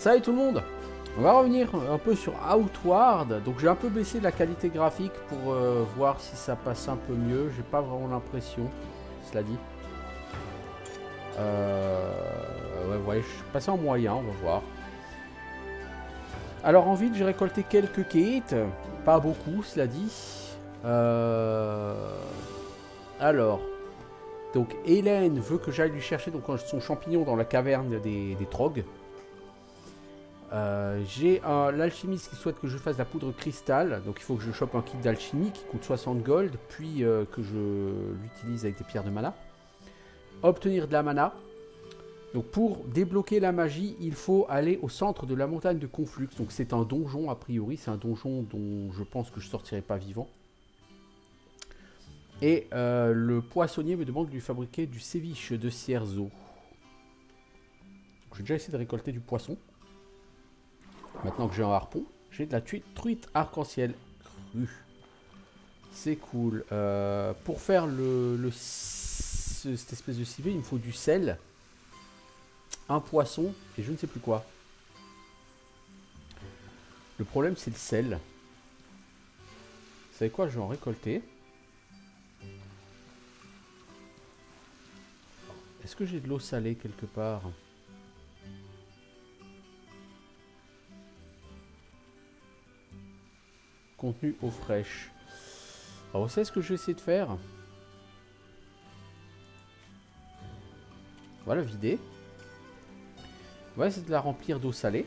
Salut tout le monde. On va revenir un peu sur Outward. Donc j'ai un peu baissé la qualité graphique pour voir si ça passe un peu mieux. J'ai pas vraiment l'impression, cela dit. Ouais, vous voyez, je suis passé en moyen, on va voir. Alors en ville, j'ai récolté quelques quêtes. Pas beaucoup, cela dit. Alors, donc Hélène veut que j'aille lui chercher donc, son champignon dans la caverne des Trogs. J'ai l'alchimiste qui souhaite que je fasse la poudre cristal. Donc il faut que je chope un kit d'alchimie qui coûte 60 gold. Puis que je l'utilise avec des pierres de mana. Obtenir de la mana. Donc pour débloquer la magie, il faut aller au centre de la montagne de Conflux. Donc c'est un donjon a priori. C'est un donjon dont je pense que je ne sortirai pas vivant. Et le poissonnier me demande de lui fabriquer du séviche de Cierzo. J'ai déjà essayé de récolter du poisson. Maintenant que j'ai un harpon, j'ai de la truite arc-en-ciel crue. C'est cool. Pour faire cette espèce de civet, il me faut du sel, un poisson et je ne sais plus quoi. Le problème, c'est le sel. Vous savez quoi, je vais en récolter. Est-ce que j'ai de l'eau salée quelque part ? Contenu eau fraîche. Alors, vous savez ce que je vais essayer de faire? Voilà, vider. On va essayer de la remplir d'eau salée.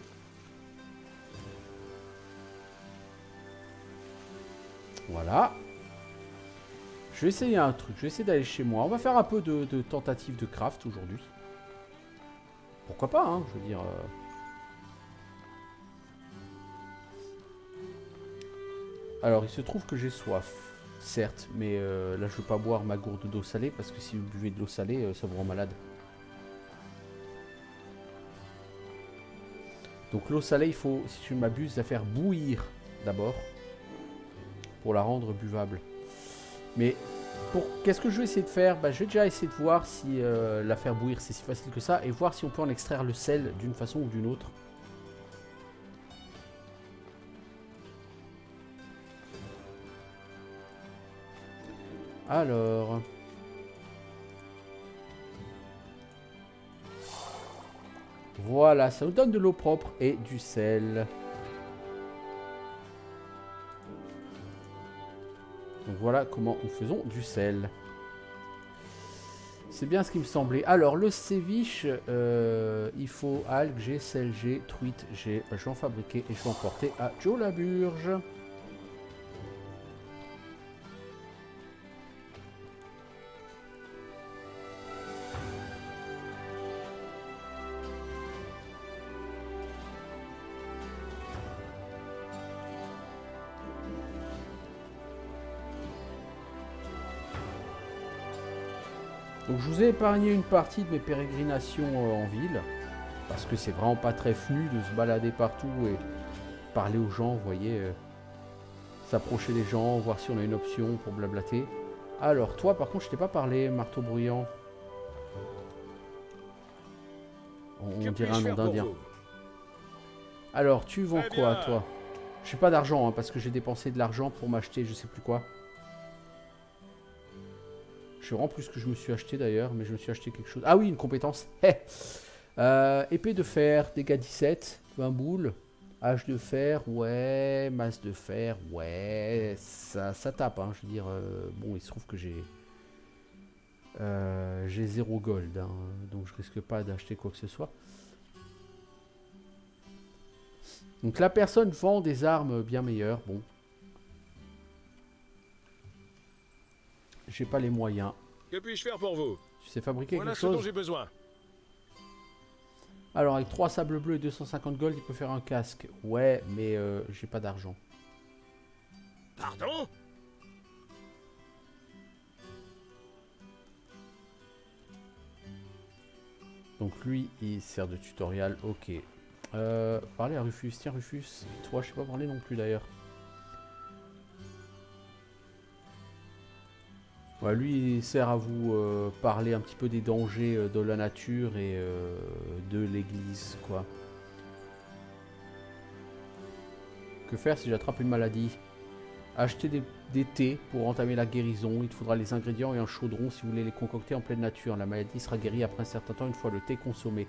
Voilà. Je vais essayer un truc. Je vais essayer d'aller chez moi. On va faire un peu de tentative de craft aujourd'hui. Pourquoi pas, hein, je veux dire... Alors, il se trouve que j'ai soif, certes, mais là, je veux pas boire ma gourde d'eau salée, parce que si vous buvez de l'eau salée, ça vous rend malade. Donc l'eau salée, il faut, si je ne m'abuse, la faire bouillir d'abord, pour la rendre buvable. Mais, qu'est-ce que je vais essayer de faire? Je vais déjà essayer de voir si la faire bouillir, c'est si facile que ça, et voir si on peut en extraire le sel d'une façon ou d'une autre. Alors... Voilà, ça nous donne de l'eau propre et du sel. Donc voilà comment nous faisons du sel. C'est bien ce qui me semblait. Alors, le séviche, il faut algues G, sel G, truite G. Je vais en fabriquer et je vais en porter à Joe Laburge. Donc je vous ai épargné une partie de mes pérégrinations en ville, parce que c'est vraiment pas très fnu de se balader partout et parler aux gens, vous voyez, s'approcher des gens, voir si on a une option pour blablater. Alors toi par contre je t'ai pas parlé, marteau bruyant. On dirait un nom d'Indien. Alors tu vends quoi toi? J'ai pas d'argent hein, parce que j'ai dépensé de l'argent pour m'acheter je sais plus quoi. Je sais vraiment plus ce que je me suis acheté d'ailleurs, mais je me suis acheté quelque chose. Ah oui, une compétence. Épée de fer, dégâts 17, 20 boules. Hache de fer, ouais. Masse de fer, ouais. Ça tape, hein, je veux dire. Bon, il se trouve que j'ai 0 gold, hein, donc je risque pas d'acheter quoi que ce soit. Donc la personne vend des armes bien meilleures, bon. J'ai pas les moyens. Que puis-je faire pour vous? Tu sais fabriquer voilà quelque chose? Voilà ce dont j'ai besoin. Alors avec 3 sables bleus et 250 gold, il peut faire un casque. Ouais, mais j'ai pas d'argent. Pardon? Donc lui, il sert de tutoriel. Ok. Parler à Rufus. Tiens Rufus, toi je sais pas parler non plus d'ailleurs. Ouais, lui, il sert à vous parler un petit peu des dangers de la nature et de l'église, quoi. Que faire si j'attrape une maladie? Acheter des thés pour entamer la guérison. Il te faudra les ingrédients et un chaudron si vous voulez les concocter en pleine nature. La maladie sera guérie après un certain temps une fois le thé consommé.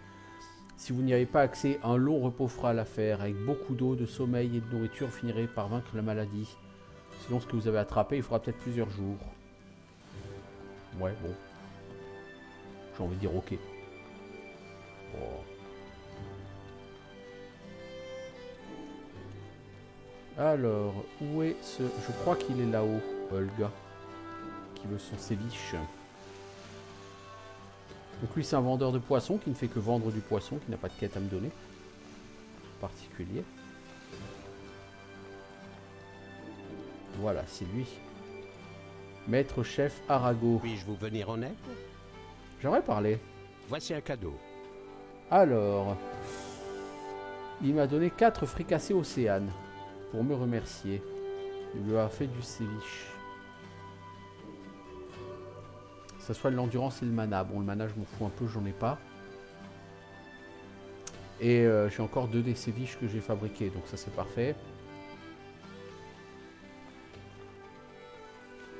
Si vous n'y avez pas accès, un long repos fera l'affaire. Avec beaucoup d'eau, de sommeil et de nourriture, vous finirez par vaincre la maladie. Sinon, ce que vous avez attrapé, il faudra peut-être plusieurs jours. Ouais, bon. J'ai envie de dire ok. Oh. Alors, où est ce... Je crois qu'il est là-haut, Olga. Qui veut son séviche. Donc lui, c'est un vendeur de poissons qui ne fait que vendre du poisson, qui n'a pas de quête à me donner. Particulier. Voilà, c'est lui. Maître chef Arago. Puis-je vous venir en aide? J'aimerais parler. Voici un cadeau. Alors, il m'a donné 4 fricassés océanes pour me remercier. Il lui a fait du séviche. Que ce soit de l'endurance et le mana. Bon, le mana, je m'en fous un peu, j'en ai pas. Et j'ai encore 2 des séviches que j'ai fabriqués, donc ça c'est parfait.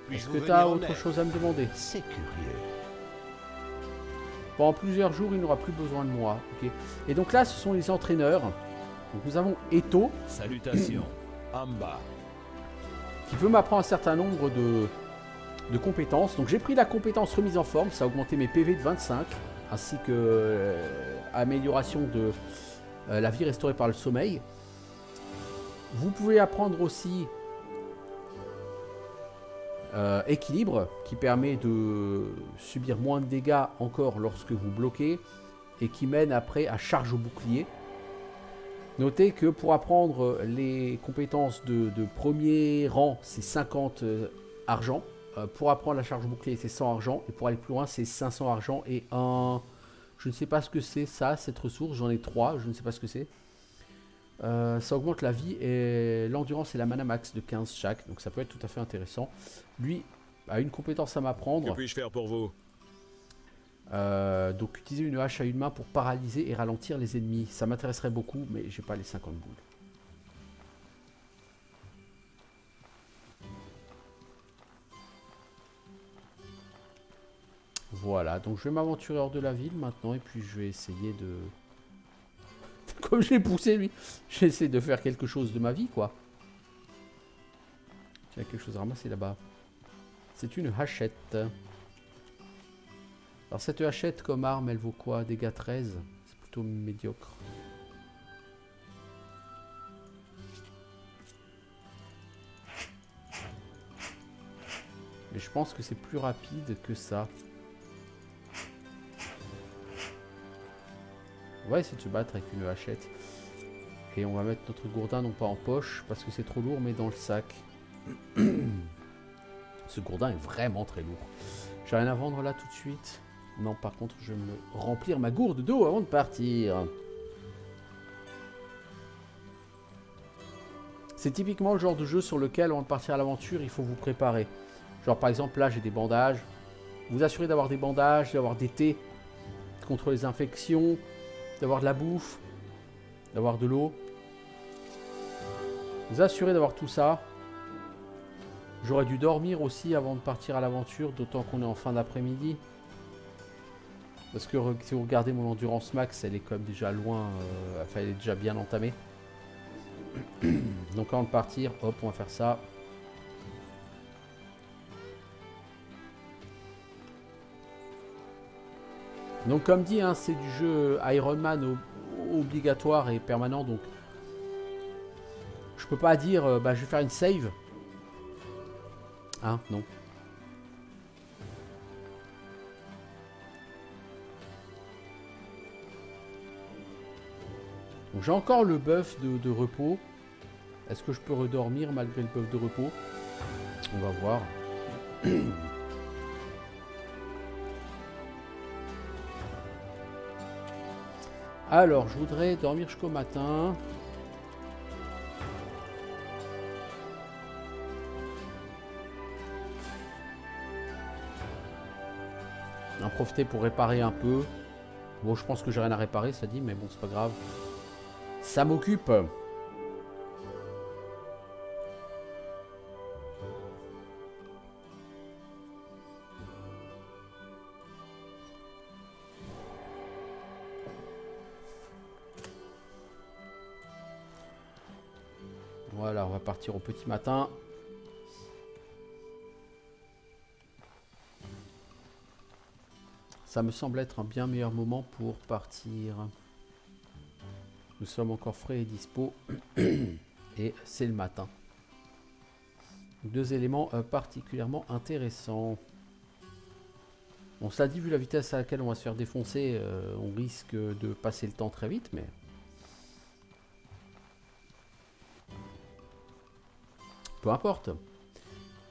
Est-ce que tu as autre chose à me demander? C'est curieux. Pendant plusieurs jours, il n'aura plus besoin de moi. Okay. Et donc là, ce sont les entraîneurs. Donc nous avons Eto. Salutations, Amba. Qui peut m'apprendre un certain nombre de compétences. Donc j'ai pris la compétence remise en forme. Ça a augmenté mes PV de 25. Ainsi que amélioration de la vie restaurée par le sommeil. Vous pouvez apprendre aussi équilibre, qui permet de subir moins de dégâts encore lorsque vous bloquez, et qui mène après à charge au bouclier. Notez que pour apprendre les compétences de premier rang, c'est 50 argent. Pour apprendre la charge au bouclier, c'est 100 argent. Et pour aller plus loin, c'est 500 argent et un... Je ne sais pas ce que c'est ça, cette ressource. J'en ai 3, je ne sais pas ce que c'est. Ça augmente la vie et l'endurance et la mana max de 15 chaque, donc ça peut être tout à fait intéressant. Lui a une compétence à m'apprendre. Que puis-je faire pour vous? Donc utiliser une hache à une main pour paralyser et ralentir les ennemis. Ça m'intéresserait beaucoup, mais j'ai pas les 50 boules. Voilà, donc je vais m'aventurer hors de la ville maintenant et puis je vais essayer de... Comme je l'ai poussé lui, j'essaie de faire quelque chose de ma vie quoi. Il y a quelque chose à ramasser là-bas. C'est une hachette. Alors cette hachette comme arme, elle vaut quoi? Dégâts 13. C'est plutôt médiocre. Mais je pense que c'est plus rapide que ça. On va essayer de se battre avec une hachette. Et on va mettre notre gourdin non pas en poche parce que c'est trop lourd, mais dans le sac. Ce gourdin est vraiment très lourd. J'ai rien à vendre là tout de suite. Non, par contre, je vais me remplir ma gourde d'eau avant de partir. C'est typiquement le genre de jeu sur lequel, avant de partir à l'aventure, il faut vous préparer. Genre par exemple, là j'ai des bandages. Vous assurez d'avoir des bandages, d'avoir des thés contre les infections, d'avoir de la bouffe, d'avoir de l'eau. Vous assurez d'avoir tout ça. J'aurais dû dormir aussi avant de partir à l'aventure, d'autant qu'on est en fin d'après-midi. Parce que si vous regardez mon endurance max, elle est quand même déjà loin, enfin elle est déjà bien entamée. Donc avant de partir, hop, on va faire ça. Donc comme dit, hein, c'est du jeu Iron Man obligatoire et permanent, donc je peux pas dire bah, je vais faire une save. Hein, non. Donc j'ai encore le buff de repos. Est-ce que je peux redormir malgré le buff de repos? On va voir. Alors, je voudrais dormir jusqu'au matin. En profiter pour réparer un peu. Bon, je pense que j'ai rien à réparer, ça dit, mais bon, c'est pas grave. Ça m'occupe. Voilà, on va partir au petit matin. Ça me semble être un bien meilleur moment pour partir. Nous sommes encore frais et dispo. Et c'est le matin. Deux éléments particulièrement intéressants. On se l'a dit, vu la vitesse à laquelle on va se faire défoncer, on risque de passer le temps très vite, mais... peu importe.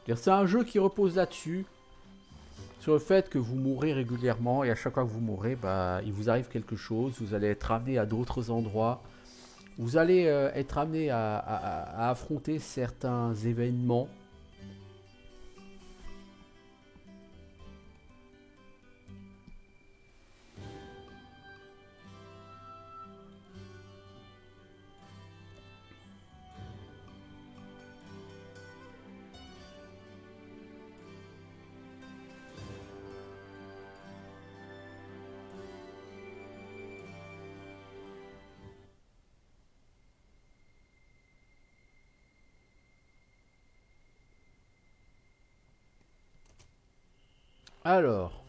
C'est un jeu qui repose là-dessus. Sur le fait que vous mourrez régulièrement et à chaque fois que vous mourrez, bah, il vous arrive quelque chose. Vous allez être amené à d'autres endroits. Vous allez être amené à affronter certains événements. Alors,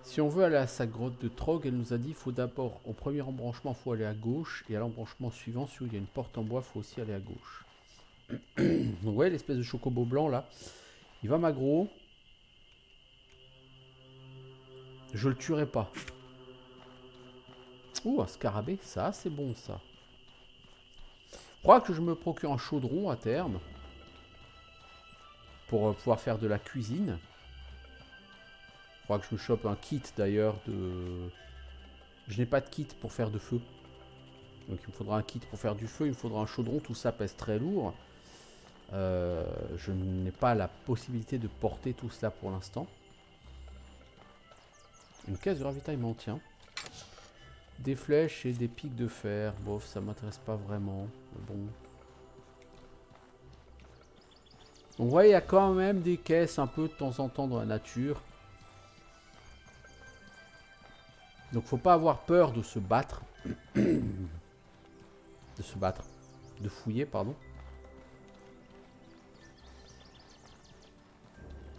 si on veut aller à sa grotte de Trog, elle nous a dit qu'il faut d'abord, au premier embranchement, il faut aller à gauche, et à l'embranchement suivant, celui où il y a une porte en bois, il faut aussi aller à gauche. Donc, vous voyez l'espèce de chocobo blanc là, il va m'aggro. Je le tuerai pas. Ouh, un scarabée, ça c'est bon ça. Je crois que je me procure un chaudron à terme. Pour pouvoir faire de la cuisine. Il faudra que je me chope un kit d'ailleurs de... Je n'ai pas de kit pour faire de feu. Donc il me faudra un kit pour faire du feu, il me faudra un chaudron, tout ça pèse très lourd. Je n'ai pas la possibilité de porter tout cela pour l'instant. Une caisse de ravitaillement, tiens. Des flèches et des pics de fer. Bof, ça m'intéresse pas vraiment. Mais bon... Donc vous voyez, il y a quand même des caisses un peu de temps en temps dans la nature. Donc faut pas avoir peur de se battre. De fouiller, pardon.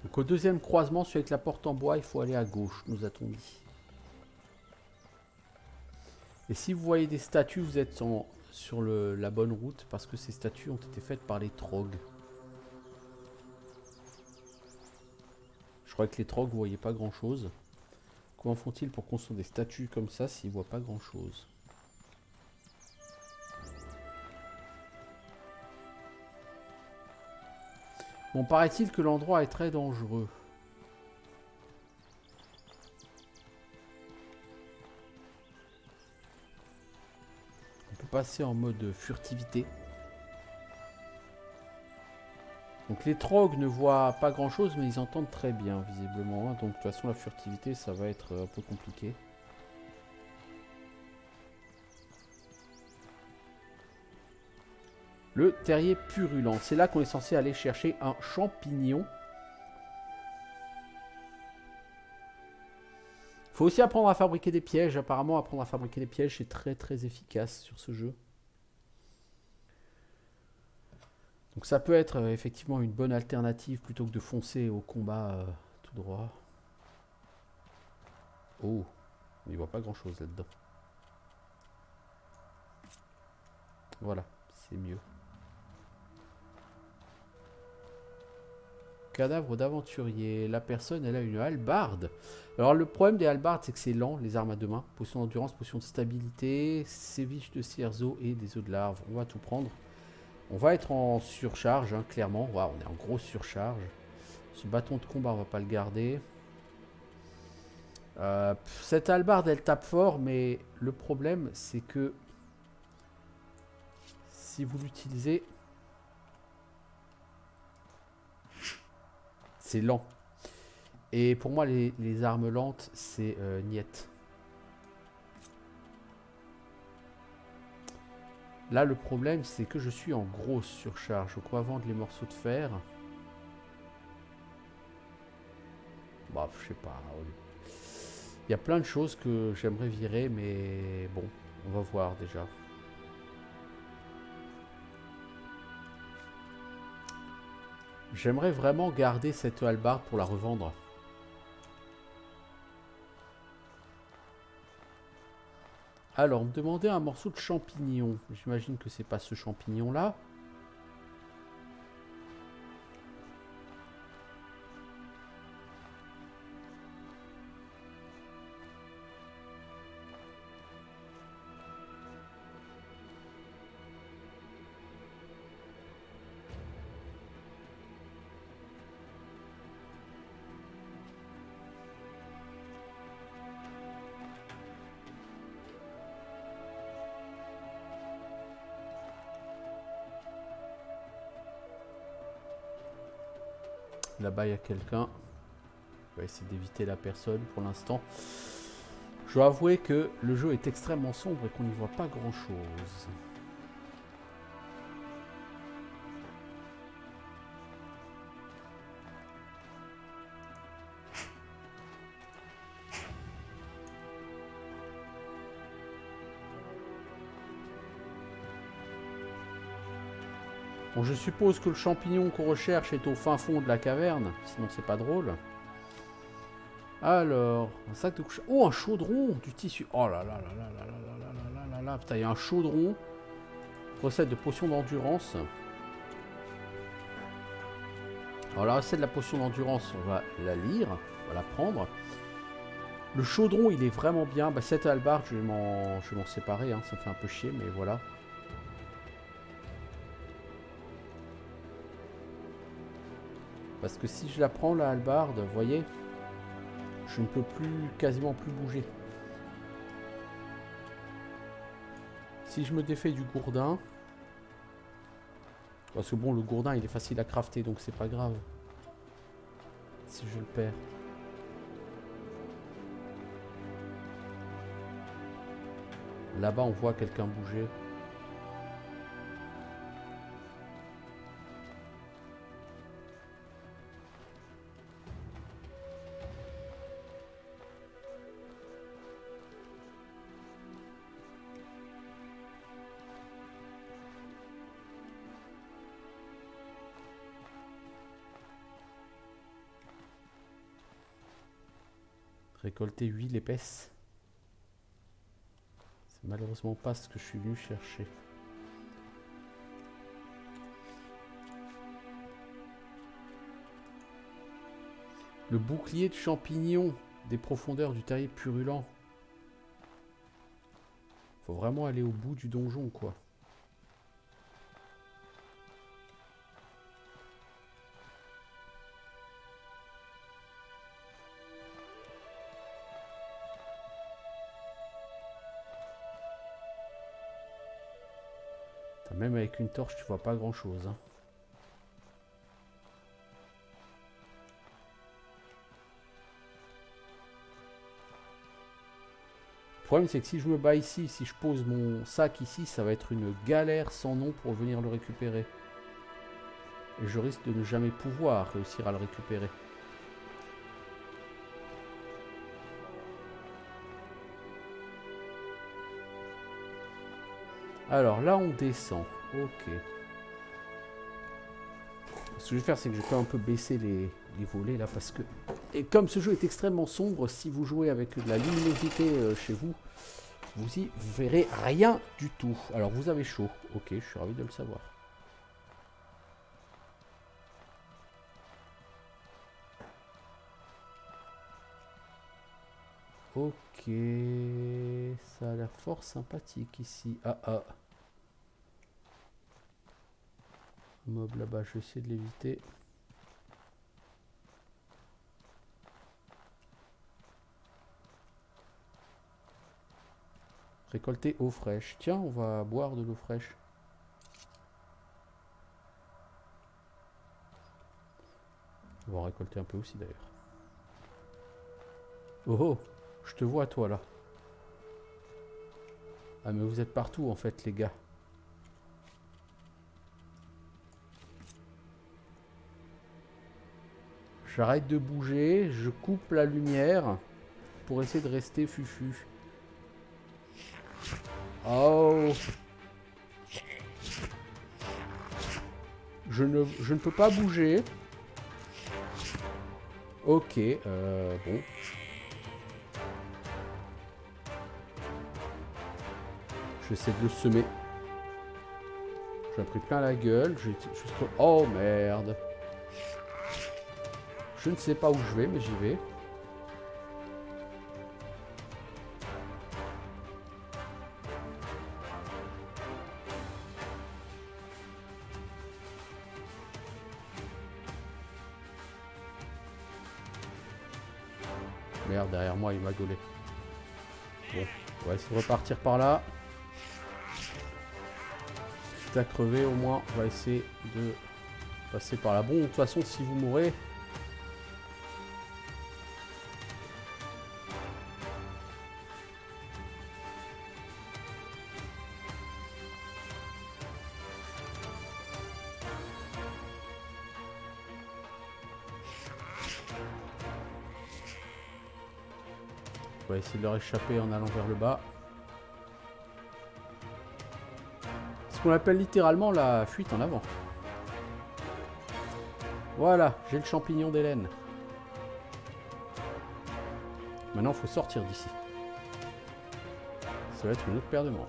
Donc au deuxième croisement, celui avec la porte en bois, il faut aller à gauche, nous a-t-on dit. Et si vous voyez des statues, vous êtes sur la bonne route, parce que ces statues ont été faites par les trogs. Je crois que les trogs, vous voyez pas grand chose. Comment font-ils pour construire des statues comme ça s'ils voient pas grand chose? Bon, paraît-il que l'endroit est très dangereux. On peut passer en mode furtivité. Donc les trogs ne voient pas grand chose, mais ils entendent très bien, visiblement. Donc de toute façon, la furtivité, ça va être un peu compliqué. Le terrier purulent. C'est là qu'on est censé aller chercher un champignon. Faut aussi apprendre à fabriquer des pièges. Apparemment, apprendre à fabriquer des pièges, c'est très très efficace sur ce jeu. Donc ça peut être effectivement une bonne alternative plutôt que de foncer au combat tout droit. Oh, on n'y voit pas grand chose là-dedans. Voilà, c'est mieux. Cadavre d'aventurier. La personne, elle a une hallebarde. Alors le problème des hallebardes, c'est que c'est lent, les armes à deux mains. Potion d'endurance, potion de stabilité, séviche de cierzo et des œufs de larve. On va tout prendre. On va être en surcharge, hein, clairement. Wow, on est en grosse surcharge. Ce bâton de combat, on va pas le garder. Cette hallebarde, elle tape fort, mais le problème, c'est que si vous l'utilisez, c'est lent. Et pour moi, les armes lentes, c'est niette. Là, le problème, c'est que je suis en grosse surcharge. Je crois vendre les morceaux de fer. Bah, je sais pas. Il y a plein de choses que j'aimerais virer, mais bon, on va voir déjà. J'aimerais vraiment garder cette hallebarde pour la revendre. Alors, on me demandait un morceau de champignon. J'imagine que c'est pas ce champignon-là. Là-bas, il y a quelqu'un. On va essayer d'éviter la personne pour l'instant. Je dois avouer que le jeu est extrêmement sombre et qu'on n'y voit pas grand-chose. Bon, je suppose que le champignon qu'on recherche est au fin fond de la caverne, sinon c'est pas drôle. Alors, un sac de couchage. Oh, un chaudron, du tissu. Oh là là là là là là là là là là là. Putain, il y a un chaudron. Recette de potion d'endurance. Alors la recette de la potion d'endurance, on va la lire, on va la prendre. Le chaudron, il est vraiment bien. Bah, cette hallebarde, je vais m'en séparer, hein. Ça me fait un peu chier, mais voilà. Parce que si je la prends, la hallebarde, vous voyez, je ne peux quasiment plus bouger. Si je me défais du gourdin, parce que bon, le gourdin, il est facile à crafter, donc c'est pas grave. Si je le perds. Là-bas, on voit quelqu'un bouger. Récolter huile épaisse. C'est malheureusement pas ce que je suis venu chercher. Le bouclier de champignons des profondeurs du terrier purulent. Faut vraiment aller au bout du donjon, quoi. Même avec une torche, tu vois pas grand chose, hein. Le problème, c'est que si je me bats ici, si je pose mon sac ici, ça va être une galère sans nom pour venir le récupérer. Et je risque de ne jamais pouvoir réussir à le récupérer. Alors là, on descend. Ok. Ce que je vais faire, c'est que je vais quand même un peu baisser les volets là, parce que... Et comme ce jeu est extrêmement sombre, si vous jouez avec de la luminosité chez vous, vous y verrez rien du tout. Alors vous avez chaud. Ok, je suis ravi de le savoir. Ok, ça a l'air fort sympathique ici. Ah ah. Mob là-bas, je vais essayer de l'éviter. Récolter eau fraîche. Tiens, on va boire de l'eau fraîche. On va en récolter un peu aussi d'ailleurs. Oh oh, je te vois toi là. Ah mais vous êtes partout en fait les gars. J'arrête de bouger, je coupe la lumière pour essayer de rester fufu. Oh. Je ne peux pas bouger. Ok, bon. J'essaie de le semer. J'en ai pris plein la gueule. Oh merde. Je ne sais pas où je vais, mais j'y vais. Merde, derrière moi, il m'a gaulé. Bon, on va essayer de repartir par là. Quitte à crever, au moins, on va essayer de passer par là. Bon, de toute façon, si vous mourrez... On va essayer de leur échapper en allant vers le bas. Ce qu'on appelle littéralement la fuite en avant. Voilà, j'ai le champignon d'Hélène. Maintenant, il faut sortir d'ici. Ça va être une autre paire de manches.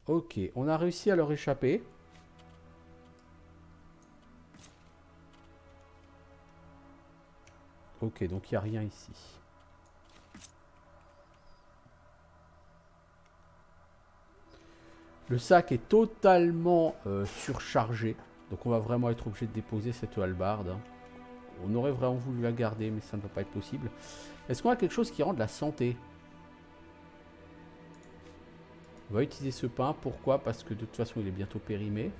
Ok, on a réussi à leur échapper. Ok, donc il n'y a rien ici. Le sac est totalement surchargé. Donc on va vraiment être obligé de déposer cette hallebarde. Hein. On aurait vraiment voulu la garder, mais ça ne va pas être possible. Est-ce qu'on a quelque chose qui rend de la santé? On va utiliser ce pain. Pourquoi? Parce que de toute façon, il est bientôt périmé.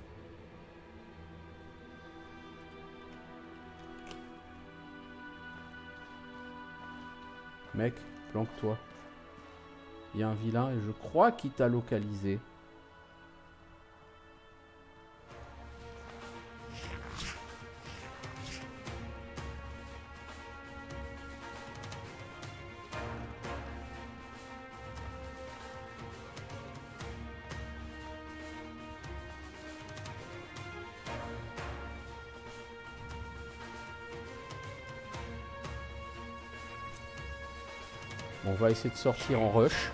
Mec, planque-toi. Il y a un vilain et je crois qu'il t'a localisé. On va essayer de sortir en rush.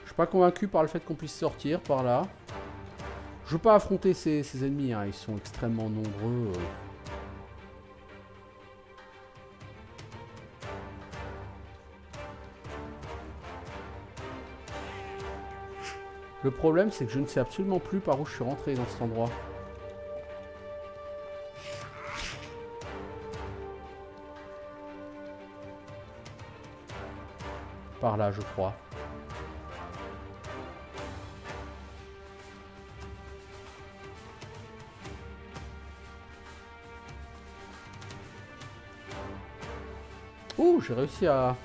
Je suis pas convaincu par le fait qu'on puisse sortir par là. Je veux pas affronter ces ennemis, hein. Ils sont extrêmement nombreux. Le problème, c'est que je ne sais absolument plus par où je suis rentré dans cet endroit. Par là, je crois. Oh, j'ai réussi à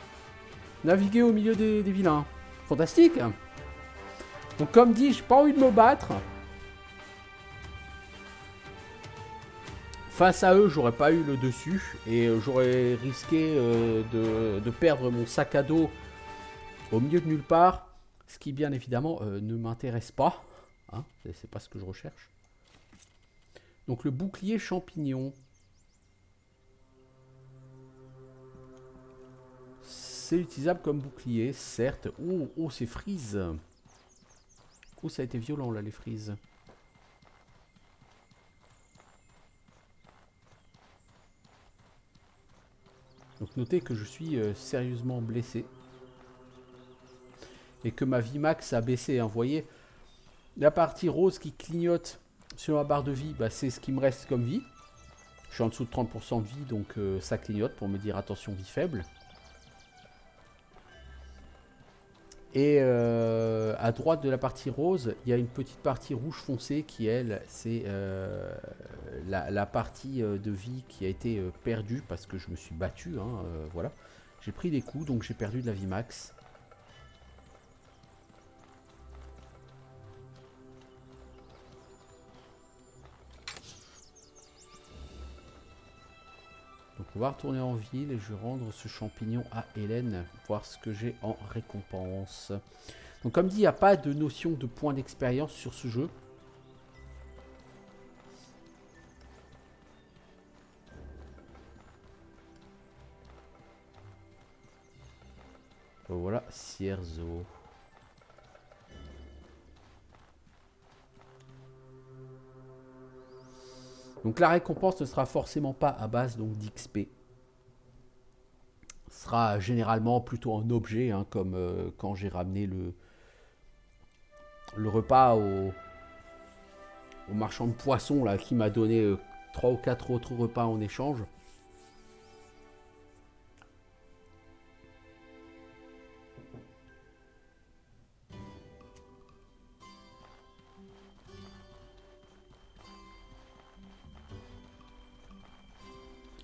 naviguer au milieu des vilains. Fantastique! Donc comme dit, j'ai pas envie de me battre. Face à eux, j'aurais pas eu le dessus. Et j'aurais risqué de perdre mon sac à dos au milieu de nulle part. Ce qui, bien évidemment, ne m'intéresse pas. Hein, c'est pas ce que je recherche. Donc le bouclier champignon. C'est utilisable comme bouclier, certes. Oh, oh, c'est freeze. Oh, ça a été violent, là, les frises. Donc, notez que je suis sérieusement blessé. Et que ma vie max a baissé. Hein. Vous voyez, la partie rose qui clignote sur ma barre de vie, bah, c'est ce qui me reste comme vie. Je suis en dessous de 30% de vie, donc ça clignote pour me dire attention, vie faible. Et à droite de la partie rose, il y a une petite partie rouge foncé qui, elle, c'est la partie de vie qui a été perdue parce que je me suis battu. Hein, voilà. J'ai pris des coups, donc j'ai perdu de la vie max. Donc On va retourner en ville et je vais rendre ce champignon à Hélène. Voir ce que j'ai en récompense. Donc comme dit, il n'y a pas de notion de points d'expérience sur ce jeu. Voilà, Cierzo. Donc la récompense ne sera forcément pas à base d'XP. Ce sera généralement plutôt en objet, hein, comme quand j'ai ramené le repas au marchand de poissons là, qui m'a donné 3 ou 4 autres repas en échange.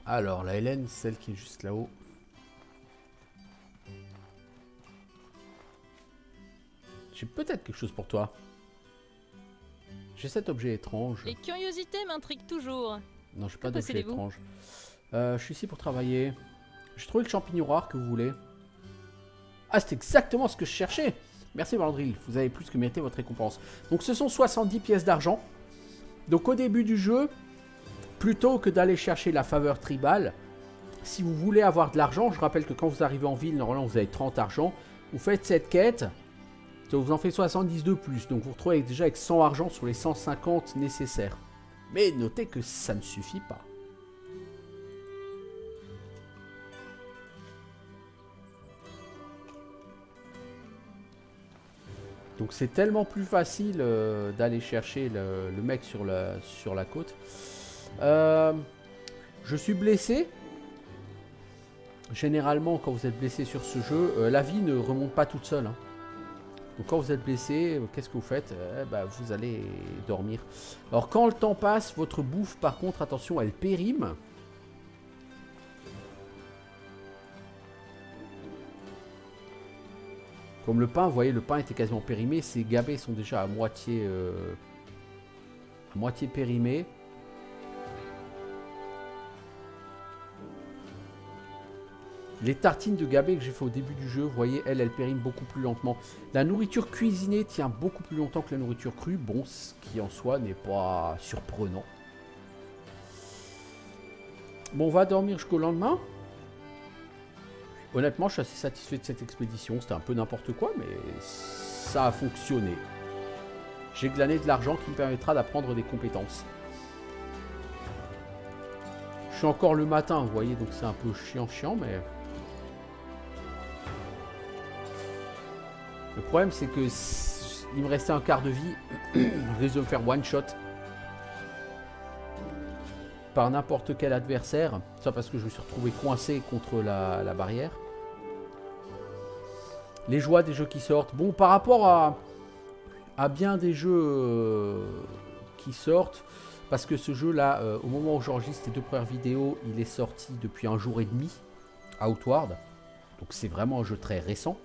Alors, la Hélène, celle qui est juste là-haut. J'ai peut-être quelque chose pour toi. J'ai cet objet étrange. Les curiosités m'intriguent toujours. Non, je n'ai pas d'objet étrange. Je suis ici pour travailler. J'ai trouvé le champignon rare que vous voulez. Ah, c'est exactement ce que je cherchais. Merci Valandril, vous avez plus que mérité votre récompense. Donc ce sont 70 pièces d'argent. Donc au début du jeu, plutôt que d'aller chercher la faveur tribale, si vous voulez avoir de l'argent, je rappelle que quand vous arrivez en ville, normalement vous avez 30 argent, vous faites cette quête, ça vous en fait 70 de plus, donc vous vous retrouvez déjà avec 100 argent sur les 150 nécessaires. Mais notez que ça ne suffit pas. Donc c'est tellement plus facile d'aller chercher le mec sur la côte. Je suis blessé. Généralement, quand vous êtes blessé sur ce jeu, la vie ne remonte pas toute seule. Hein. Donc quand vous êtes blessé, qu'est-ce que vous faites? Vous allez dormir. Alors quand le temps passe, votre bouffe, par contre, attention, elle périme. Comme le pain, vous voyez, le pain était quasiment périmé. Ces gabets sont déjà à moitié périmés. Les tartines de gabet que j'ai fait au début du jeu, vous voyez, elles périment beaucoup plus lentement. La nourriture cuisinée tient beaucoup plus longtemps que la nourriture crue. Bon, ce qui en soi n'est pas surprenant. Bon, on va dormir jusqu'au lendemain. Honnêtement, je suis assez satisfait de cette expédition. C'était un peu n'importe quoi, mais ça a fonctionné. J'ai glané de l'argent qui me permettra d'apprendre des compétences. Je suis encore le matin, vous voyez, donc c'est un peu chiant, mais... Le problème, c'est que il me restait un quart de vie. Je risque de me faire one shot par n'importe quel adversaire. Ça parce que je me suis retrouvé coincé contre la barrière. Les joies des jeux qui sortent. Bon, par rapport à bien des jeux qui sortent, parce que ce jeu-là, au moment où j'enregistre les 2 premières vidéos, il est sorti depuis 1 jour et demi, Outward. Donc c'est vraiment un jeu très récent.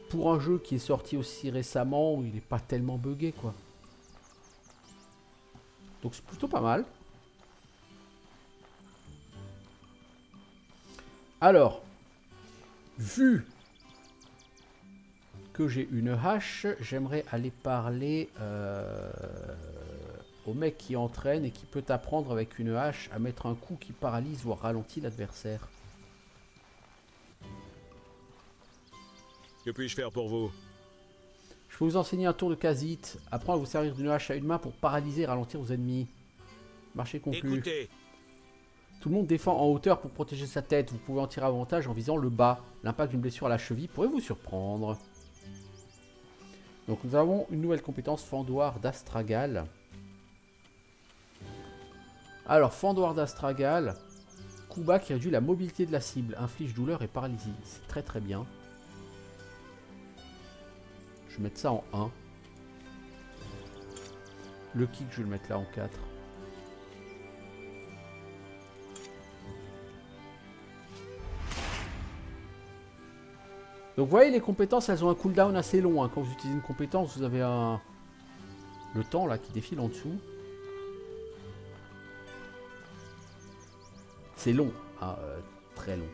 Pour un jeu qui est sorti aussi récemment, il n'est pas tellement buggé, quoi. Donc c'est plutôt pas mal. Alors, vu que j'ai une hache, j'aimerais aller parler au mec qui entraîne et qui peut t'apprendre avec une hache à mettre un coup qui paralyse voire ralentit l'adversaire. Que puis-je faire pour vous? Je peux vous enseigner un tour de Kha'Zit. Apprendre à vous servir d'une hache à une main pour paralyser et ralentir vos ennemis. Marché conclu. Écoutez. Tout le monde défend en hauteur pour protéger sa tête. Vous pouvez en tirer avantage en visant le bas. L'impact d'une blessure à la cheville pourrait vous surprendre. Donc nous avons une nouvelle compétence, Fendoir d'Astragal. Alors, Fendoir d'Astragal. Coup bas qui réduit la mobilité de la cible. Inflige douleur et paralysie. C'est très très bien. Je vais mettre ça en 1. Le kick, je vais le mettre là en 4. Donc vous voyez, les compétences, elles ont un cooldown assez long. Hein. Quand vous utilisez une compétence, vous avez le temps là qui défile en dessous. C'est long, hein, très long.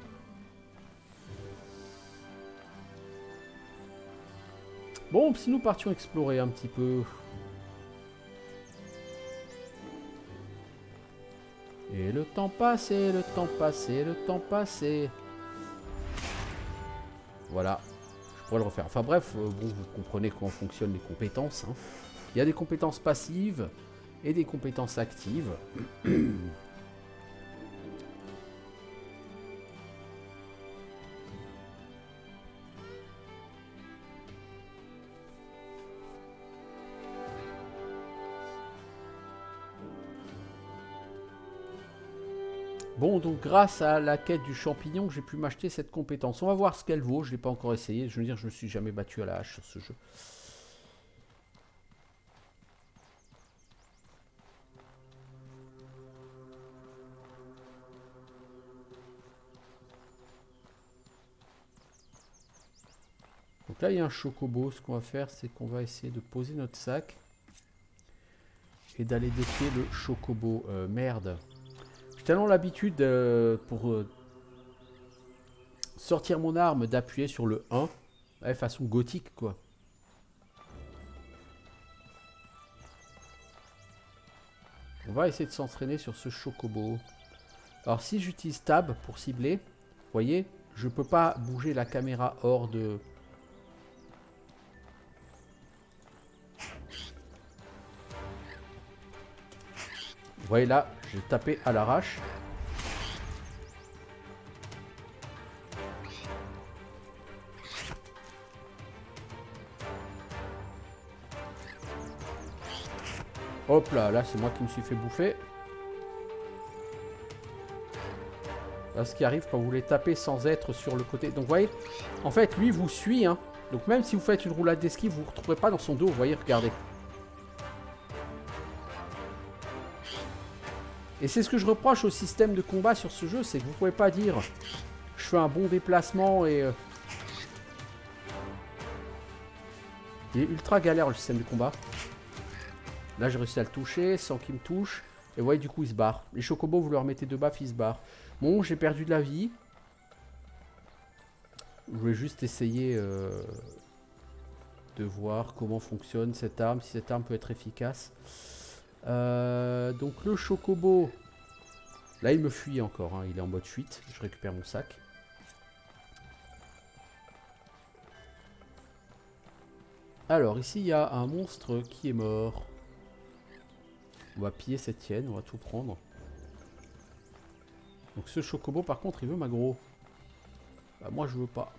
Bon, si nous partions explorer un petit peu. Et le temps passé, le temps passé, le temps passé. Voilà. Je pourrais le refaire. Enfin bref, bon, vous comprenez comment fonctionnent les compétences. Hein. Il y a des compétences passives et des compétences actives. Bon, donc grâce à la quête du champignon, j'ai pu m'acheter cette compétence. On va voir ce qu'elle vaut. Je ne l'ai pas encore essayé. Je veux dire, je ne me suis jamais battu à la hache sur ce jeu. Donc là, il y a un chocobo. Ce qu'on va faire, c'est qu'on va essayer de poser notre sac et d'aller défier le chocobo. Merde. J'ai tellement l'habitude pour sortir mon arme d'appuyer sur le 1. Ouais, façon gothique, quoi. On va essayer de s'entraîner sur ce chocobo. Alors, si j'utilise Tab pour cibler, vous voyez, je peux pas bouger la caméra hors de... Vous voyez là, j'ai tapé à l'arrache. Hop là, là c'est moi qui me suis fait bouffer. Là, ce qui arrive quand vous les tapez sans être sur le côté. Donc vous voyez, en fait lui vous suit. Hein. Donc même si vous faites une roulade d'esquive, vous ne vous retrouverez pas dans son dos. Vous voyez, regardez. Et c'est ce que je reproche au système de combat sur ce jeu, c'est que vous pouvez pas dire je fais un bon déplacement et... Il est ultra galère le système de combat. Là j'ai réussi à le toucher sans qu'il me touche. Et vous voyez du coup il se barre. Les chocobos vous leur mettez deux baffes, ils se barrent. Bon, j'ai perdu de la vie. Je voulais juste essayer de voir comment fonctionne cette arme, si cette arme peut être efficace. Donc le chocobo, là il me fuit encore, hein, il est en mode fuite. Je récupère mon sac. Alors ici il y a un monstre qui est mort. On va piller cette tienne, on va tout prendre. Donc ce chocobo par contre il veut m'aggro. Bah, moi je veux pas.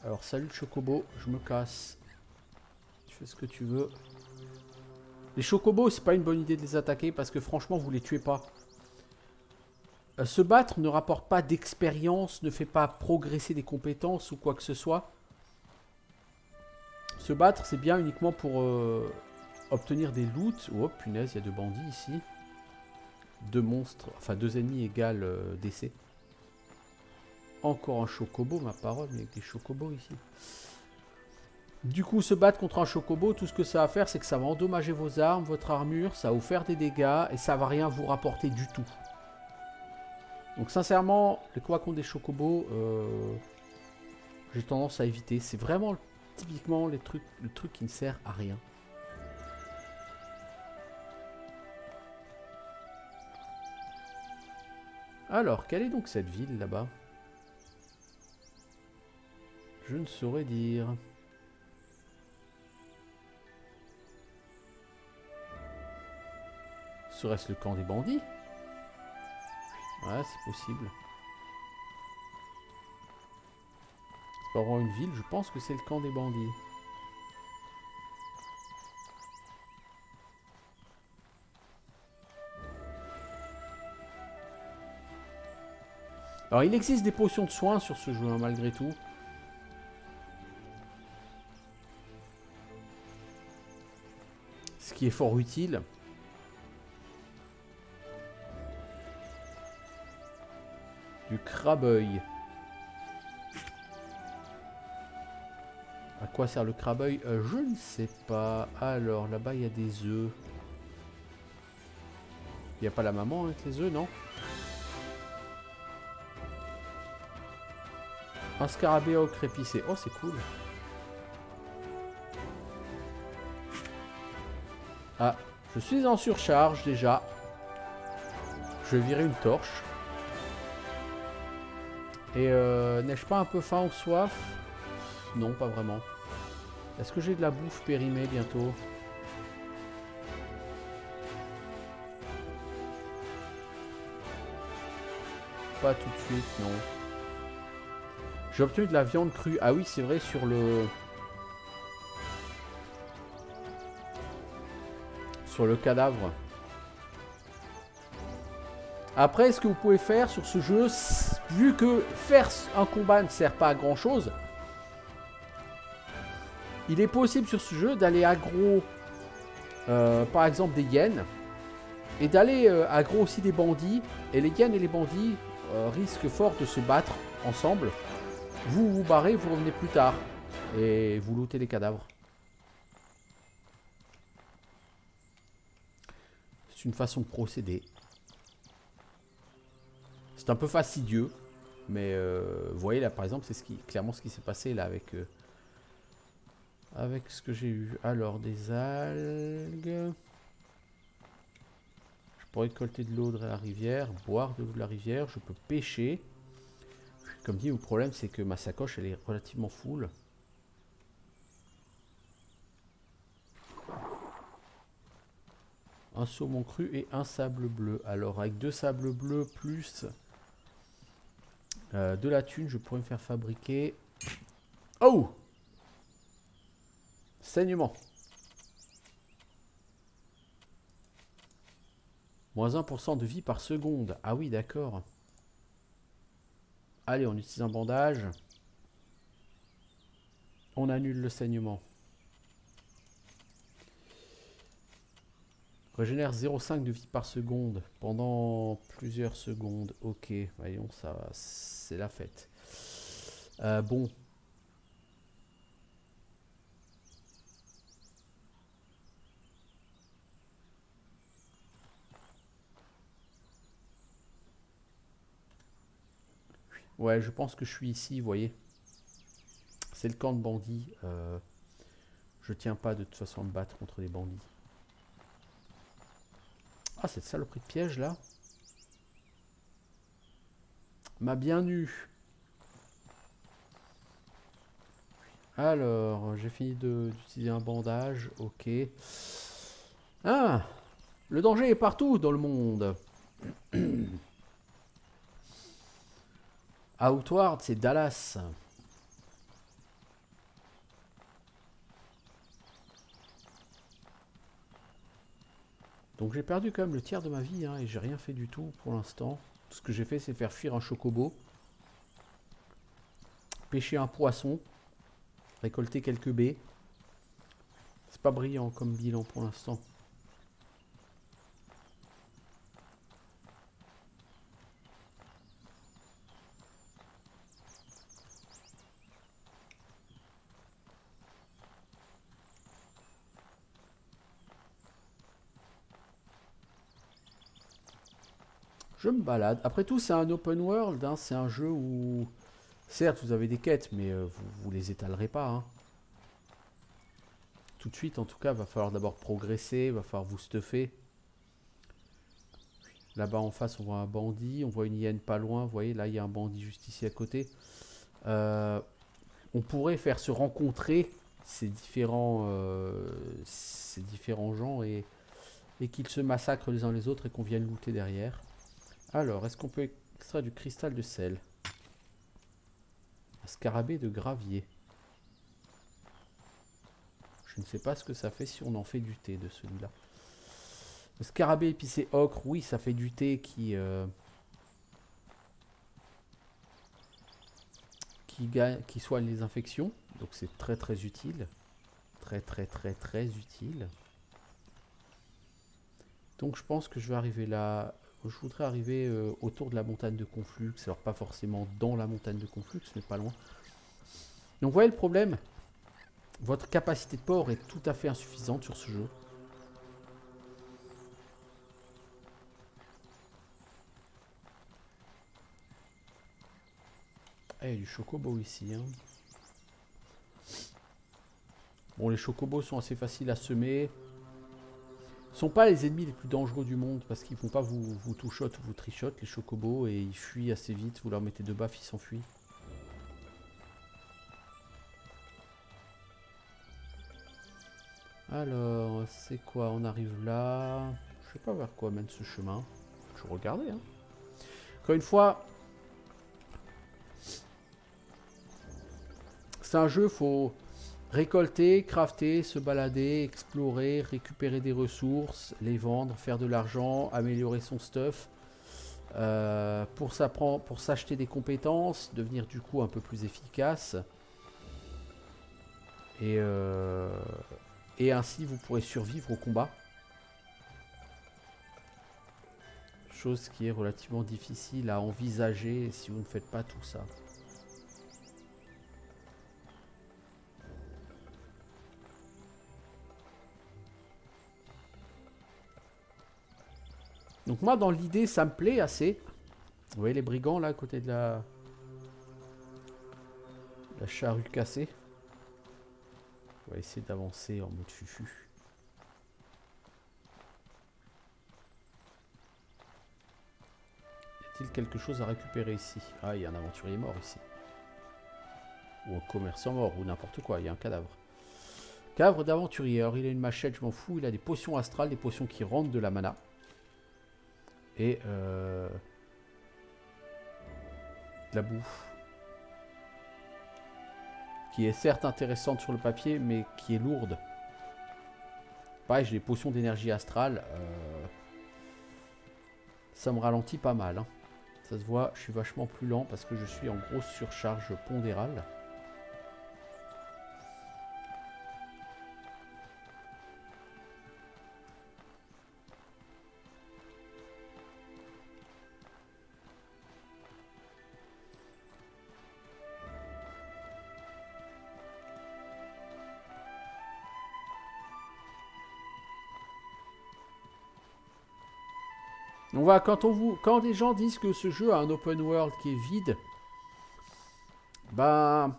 Alors salut le chocobo, je me casse. Tu fais ce que tu veux. Les chocobos, c'est pas une bonne idée de les attaquer parce que franchement, vous les tuez pas. Se battre ne rapporte pas d'expérience, ne fait pas progresser des compétences ou quoi que ce soit. Se battre, c'est bien uniquement pour obtenir des loots. Oh punaise, il y a deux bandits ici. Deux monstres, enfin deux ennemis égale DC. Encore un chocobo, ma parole, mais avec des chocobos ici. Du coup, se battre contre un chocobo, tout ce que ça va faire, c'est que ça va endommager vos armes, votre armure, ça va vous faire des dégâts et ça va rien vous rapporter du tout. Donc sincèrement, les combats contre des chocobos, j'ai tendance à éviter. C'est vraiment typiquement le truc qui ne sert à rien. Alors, quelle est donc cette ville là-bas? Je ne saurais dire. Serait-ce le camp des bandits? Ouais, c'est possible. C'est pas vraiment une ville, je pense que c'est le camp des bandits. Alors, il existe des potions de soins sur ce jeu, hein, malgré tout. Ce qui est fort utile. Du crabe-œil. À quoi sert le crabe-œil? Je ne sais pas. Alors, là-bas, il y a des œufs. Il n'y a pas la maman avec les œufs, non? Un scarabée ocre épicé. Oh, c'est cool. Ah, je suis en surcharge déjà. Je vais virer une torche. Et n'ai-je pas un peu faim ou soif? Non, pas vraiment. Est-ce que j'ai de la bouffe périmée bientôt? Pas tout de suite, non. J'ai obtenu de la viande crue. Ah oui, c'est vrai, sur le... Sur le cadavre. Après, ce que vous pouvez faire sur ce jeu, vu que faire un combat ne sert pas à grand chose, il est possible sur ce jeu d'aller aggro, par exemple des hyènes, et d'aller aggro aussi des bandits. Et les hyènes et les bandits risquent fort de se battre ensemble. Vous vous barrez, vous revenez plus tard, et vous lootez les cadavres. C'est une façon de procéder. C'est un peu fastidieux, mais vous voyez là par exemple, c'est clairement ce qui s'est passé là avec ce que j'ai eu. Alors des algues. Je peux récolter de l'eau de la rivière, boire de l'eau de la rivière, je peux pêcher. Comme dit, le problème c'est que ma sacoche elle est relativement full. Un saumon cru et un sable bleu. Alors avec 2 sables bleus plus de la thune, je pourrais me faire fabriquer... Oh! Saignement. Moins 1% de vie par seconde. Ah oui, d'accord. Allez, on utilise un bandage. On annule le saignement. Régénère 0,5 de vie par seconde pendant plusieurs secondes. Ok, voyons, ça, c'est la fête. Bon. Ouais, je pense que je suis ici, vous voyez. C'est le camp de bandits. Je tiens pas de toute façon à me battre contre les bandits. Ah, cette saloperie de piège là m'a bien eu. Alors, j'ai fini d'utiliser un bandage. Ok. Ah, le danger est partout dans le monde. Outward, c'est Dallas. Donc j'ai perdu quand même le tiers de ma vie hein, et j'ai rien fait du tout pour l'instant. Tout ce que j'ai fait c'est faire fuir un chocobo, pêcher un poisson, récolter quelques baies. C'est pas brillant comme bilan pour l'instant. Je me balade. Après tout, c'est un open world. Hein. C'est un jeu où, certes, vous avez des quêtes, mais vous les étalerez pas. Hein. Tout de suite, en tout cas, va falloir d'abord progresser, va falloir vous stuffer. Là-bas en face, on voit un bandit, on voit une hyène pas loin. Vous voyez, là, il y a un bandit juste ici à côté. On pourrait faire se rencontrer ces différents gens et qu'ils se massacrent les uns les autres et qu'on vienne looter derrière. Alors, est-ce qu'on peut extraire du cristal de sel? Un scarabée de gravier. Je ne sais pas ce que ça fait si on en fait du thé de celui-là. Le scarabée épicé ocre, oui, ça fait du thé qui soigne les infections. Donc c'est très très utile. Très utile. Donc je pense que je vais arriver là. Je voudrais arriver autour de la montagne de Conflux. Alors pas forcément dans la montagne de Conflux, mais pas loin. Donc vous voyez le problème. Votre capacité de port est tout à fait insuffisante sur ce jeu. Ah, il y a du chocobo ici. Hein. Bon, les chocobos sont assez faciles à semer. Ils sont pas les ennemis les plus dangereux du monde parce qu'ils vont pas vous two-shot ou vous trichot les chocobos et ils fuient assez vite. Vous leur mettez deux baffes, ils s'enfuient. Alors, c'est quoi? On arrive là. Je sais pas vers quoi mène ce chemin. Je vais regarder. Hein. Encore une fois, c'est un jeu, faut récolter, crafter, se balader, explorer, récupérer des ressources, les vendre, faire de l'argent, améliorer son stuff. Pour s'acheter des compétences, devenir du coup un peu plus efficace. Et ainsi vous pourrez survivre au combat. Chose qui est relativement difficile à envisager si vous ne faites pas tout ça. Donc moi dans l'idée ça me plaît assez. Vous voyez les brigands là à côté de la charrue cassée. On va essayer d'avancer en mode fufu. Y a-t-il quelque chose à récupérer ici? Ah, il y a un aventurier mort ici. Ou un commerçant mort, ou n'importe quoi, il y a un cadavre. Cadavre d'aventurier. Alors il a une machette, je m'en fous. Il a des potions astrales, des potions qui rendent de la mana. Et de la bouffe. Qui est certes intéressante sur le papier, mais qui est lourde. Pareil, j'ai des potions d'énergie astrale. Ça me ralentit pas mal. Hein. Ça se voit, je suis vachement plus lent parce que je suis en grosse surcharge pondérale. On va, quand des gens disent que ce jeu a un open world qui est vide, ben,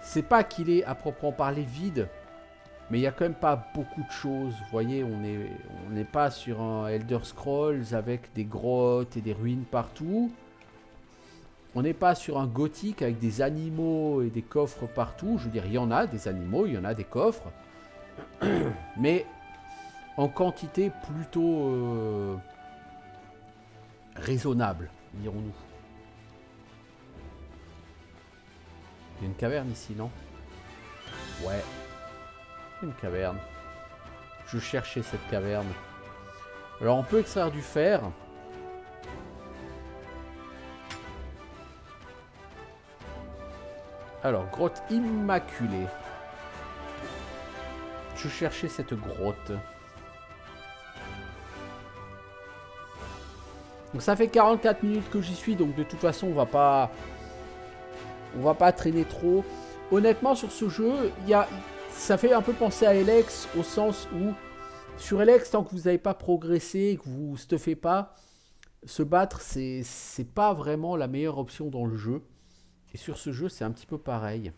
c'est pas qu'il est à proprement parler vide, mais il y a quand même pas beaucoup de choses. Vous voyez, on n'est pas sur un Elder Scrolls avec des grottes et des ruines partout. On n'est pas sur un gothique avec des animaux et des coffres partout. Je veux dire, il y en a des animaux, il y en a des coffres, mais en quantité plutôt raisonnable, dirons-nous. Il y a une caverne ici, non? Ouais. Une caverne. Je cherchais cette caverne. Alors on peut extraire du fer. Alors, grotte immaculée. Je cherchais cette grotte. Donc ça fait 44 minutes que j'y suis, donc de toute façon on va pas traîner trop. Honnêtement sur ce jeu, ça fait un peu penser à Elex au sens où sur Elex, tant que vous n'avez pas progressé, que vous stuffez pas, se battre c'est pas vraiment la meilleure option dans le jeu. Et sur ce jeu c'est un petit peu pareil.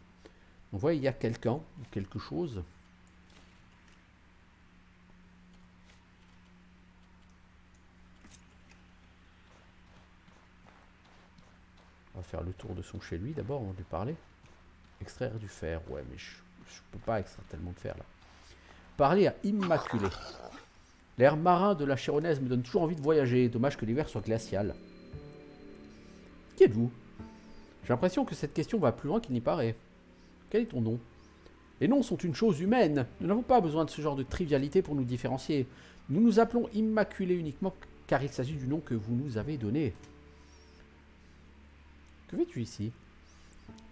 On voit il y a quelqu'un ou quelque chose. On va faire le tour de son chez lui d'abord, on va lui parler. Extraire du fer, ouais, mais je peux pas extraire tellement de fer là. Parler à Immaculée. L'air marin de la Chéronaise me donne toujours envie de voyager. Dommage que l'hiver soit glacial. Qui êtes-vous? J'ai l'impression que cette question va plus loin qu'il n'y paraît. Quel est ton nom? Les noms sont une chose humaine. Nous n'avons pas besoin de ce genre de trivialité pour nous différencier. Nous nous appelons Immaculée uniquement car il s'agit du nom que vous nous avez donné. Que fais-tu ici?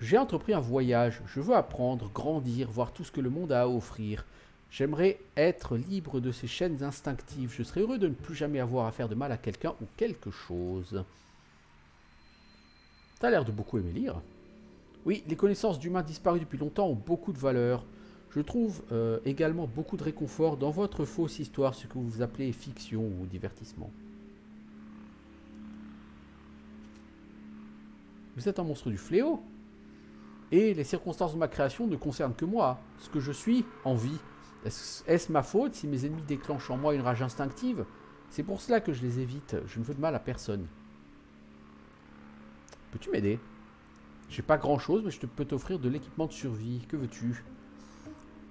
J'ai entrepris un voyage. Je veux apprendre, grandir, voir tout ce que le monde a à offrir. J'aimerais être libre de ces chaînes instinctives. Je serais heureux de ne plus jamais avoir à faire de mal à quelqu'un ou quelque chose. T'as l'air de beaucoup aimer lire. Oui, les connaissances d'humains disparus depuis longtemps ont beaucoup de valeur. Je trouve également beaucoup de réconfort dans votre fausse histoire, ce que vous appelez fiction ou divertissement. Vous êtes un monstre du fléau. Et les circonstances de ma création ne concernent que moi. Ce que je suis, en vie. Est-ce ma faute si mes ennemis déclenchent en moi une rage instinctive? C'est pour cela que je les évite. Je ne veux de mal à personne. Peux-tu m'aider? J'ai pas grand-chose, mais je peux t'offrir de l'équipement de survie. Que veux-tu?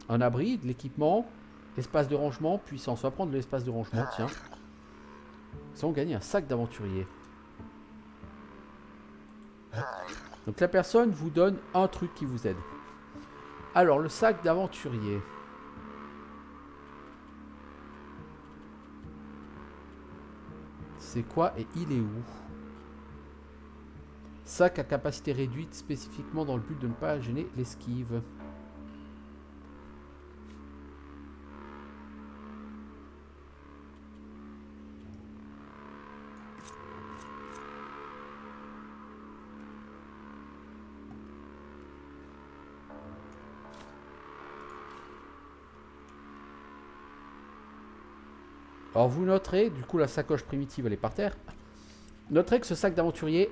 Un abri, de l'équipement, espace de rangement, puissance. On va prendre l'espace de rangement, tiens. Ça, on gagne un sac d'aventurier. Donc la personne vous donne un truc qui vous aide. Alors, le sac d'aventurier. C'est quoi et il est où? Sac à capacité réduite spécifiquement dans le but de ne pas gêner l'esquive. Alors vous noterez, du coup la sacoche primitive elle est par terre. Noterez que ce sac d'aventurier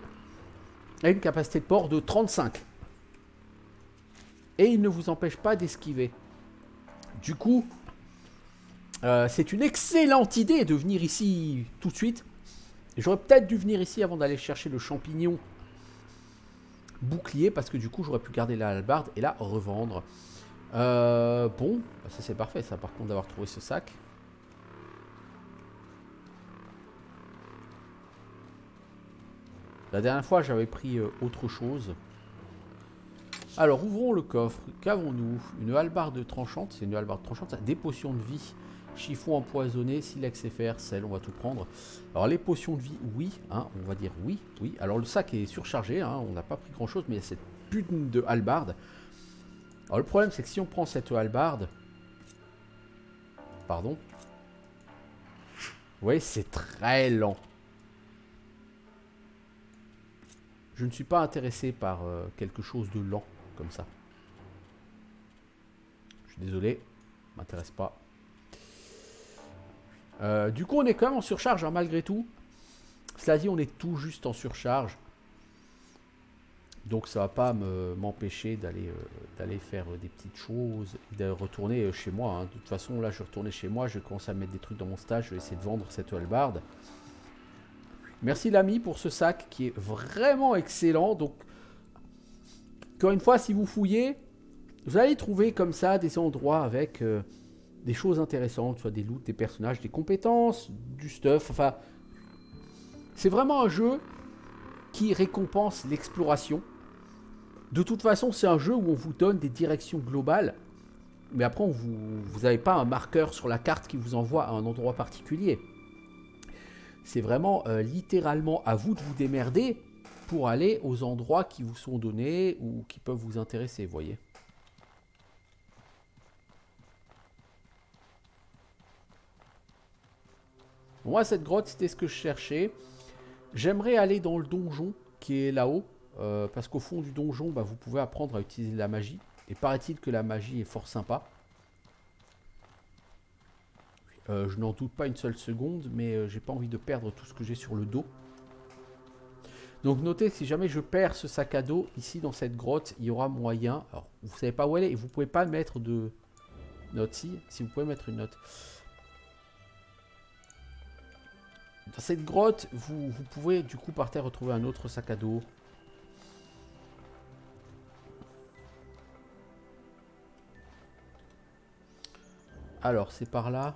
a une capacité de port de 35. Et il ne vous empêche pas d'esquiver. Du coup, c'est une excellente idée de venir ici tout de suite. J'aurais peut-être dû venir ici avant d'aller chercher le champignon bouclier. Parce que du coup j'aurais pu garder la hallebarde et la revendre. Bon, ça c'est parfait ça par contre d'avoir trouvé ce sac. La dernière fois, j'avais pris autre chose. Alors, ouvrons le coffre. Qu'avons-nous? Une hallebarde tranchante. C'est une hallebarde tranchante. Ça. Des potions de vie. Chiffon empoisonné, silex et fer, sel. On va tout prendre. Alors, les potions de vie, oui. Hein, on va dire oui. Oui. Alors, le sac est surchargé. Hein, on n'a pas pris grand-chose, mais il y a cette putain de hallebarde. Alors, le problème, c'est que si on prend cette hallebarde... Pardon. Vous voyez, c'est très lent. Je ne suis pas intéressé par quelque chose de lent comme ça. Je suis désolé, ça m'intéresse pas. Du coup, on est quand même en surcharge hein, malgré tout. Cela dit, on est tout juste en surcharge. Donc ça va pas m'empêcher d'aller faire des petites choses et de retourner chez moi. Hein. De toute façon, là, je vais retourner chez moi. Je vais commencer à mettre des trucs dans mon stage. Je vais essayer de vendre cette hallebarde. Merci l'ami pour ce sac qui est vraiment excellent. Donc, encore une fois, si vous fouillez, vous allez trouver comme ça des endroits avec des choses intéressantes, soit des loots, des personnages, des compétences, du stuff. Enfin, c'est vraiment un jeu qui récompense l'exploration. De toute façon, c'est un jeu où on vous donne des directions globales. Mais après, vous n'avez pas un marqueur sur la carte qui vous envoie à un endroit particulier. C'est vraiment littéralement à vous de vous démerder pour aller aux endroits qui vous sont donnés ou qui peuvent vous intéresser, vous voyez. Moi, cette grotte, c'était ce que je cherchais. J'aimerais aller dans le donjon qui est là-haut. Parce qu'au fond du donjon, bah, vous pouvez apprendre à utiliser la magie. Et paraît-il que la magie est fort sympa. Je n'en doute pas une seule seconde, mais j'ai pas envie de perdre tout ce que j'ai sur le dos. Donc notez que si jamais je perds ce sac à dos, ici dans cette grotte, il y aura moyen... Alors, vous savez pas où elle est et vous pouvez pas mettre de note. Si vous pouvez mettre une note. Dans cette grotte, vous pouvez du coup par terre retrouver un autre sac à dos. Alors, c'est par là.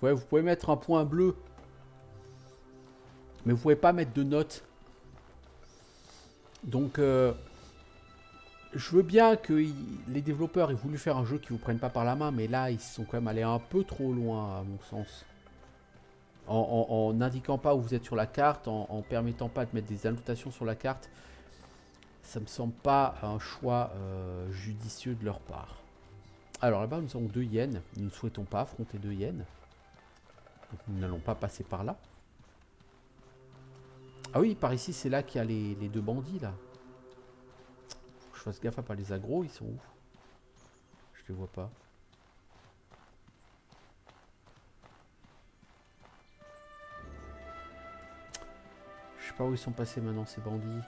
Ouais, vous pouvez mettre un point bleu. Mais vous pouvez pas mettre de notes. Donc, je veux bien que les développeurs aient voulu faire un jeu qui vous prenne pas par la main. Mais là, ils sont quand même allés un peu trop loin, à mon sens. En n'indiquant pas où vous êtes sur la carte, en permettant pas de mettre des annotations sur la carte. Ça me semble pas un choix judicieux de leur part. Alors là-bas, nous avons 2 hyènes. Nous ne souhaitons pas affronter 2 hyènes. Donc nous n'allons pas passer par là. Ah oui, par ici, c'est là qu'il y a les 2 bandits, là. Faut que je fasse gaffe à pas les aggros, ils sont où? Je les vois pas. sais pas où ils sont passés maintenant ces bandits.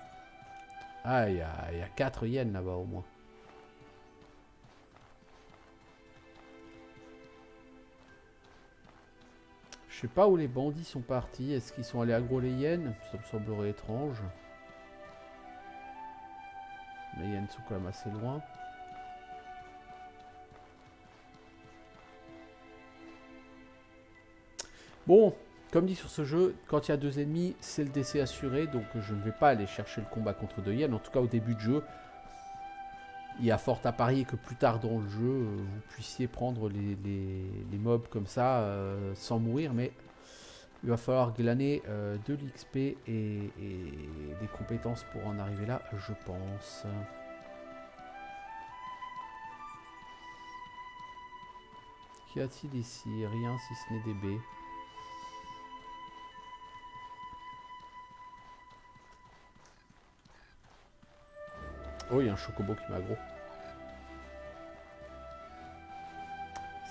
Ah, il y a 4 yens là-bas au moins. Je sais pas où les bandits sont partis. Est-ce qu'ils sont allés aggro les yens? Ça me semblerait étrange. Les yens sont quand même assez loin. Bon, comme dit sur ce jeu, quand il y a 2 ennemis, c'est le décès assuré. Donc je ne vais pas aller chercher le combat contre 2 hyènes. En tout cas au début de jeu. Il y a fort à parier que plus tard dans le jeu, vous puissiez prendre les mobs comme ça sans mourir. Mais il va falloir glaner de l'XP et des compétences pour en arriver là, je pense. Qu'y a-t-il ici? Rien si ce n'est des baies. Oh, il y a un chocobo qui m'aggro.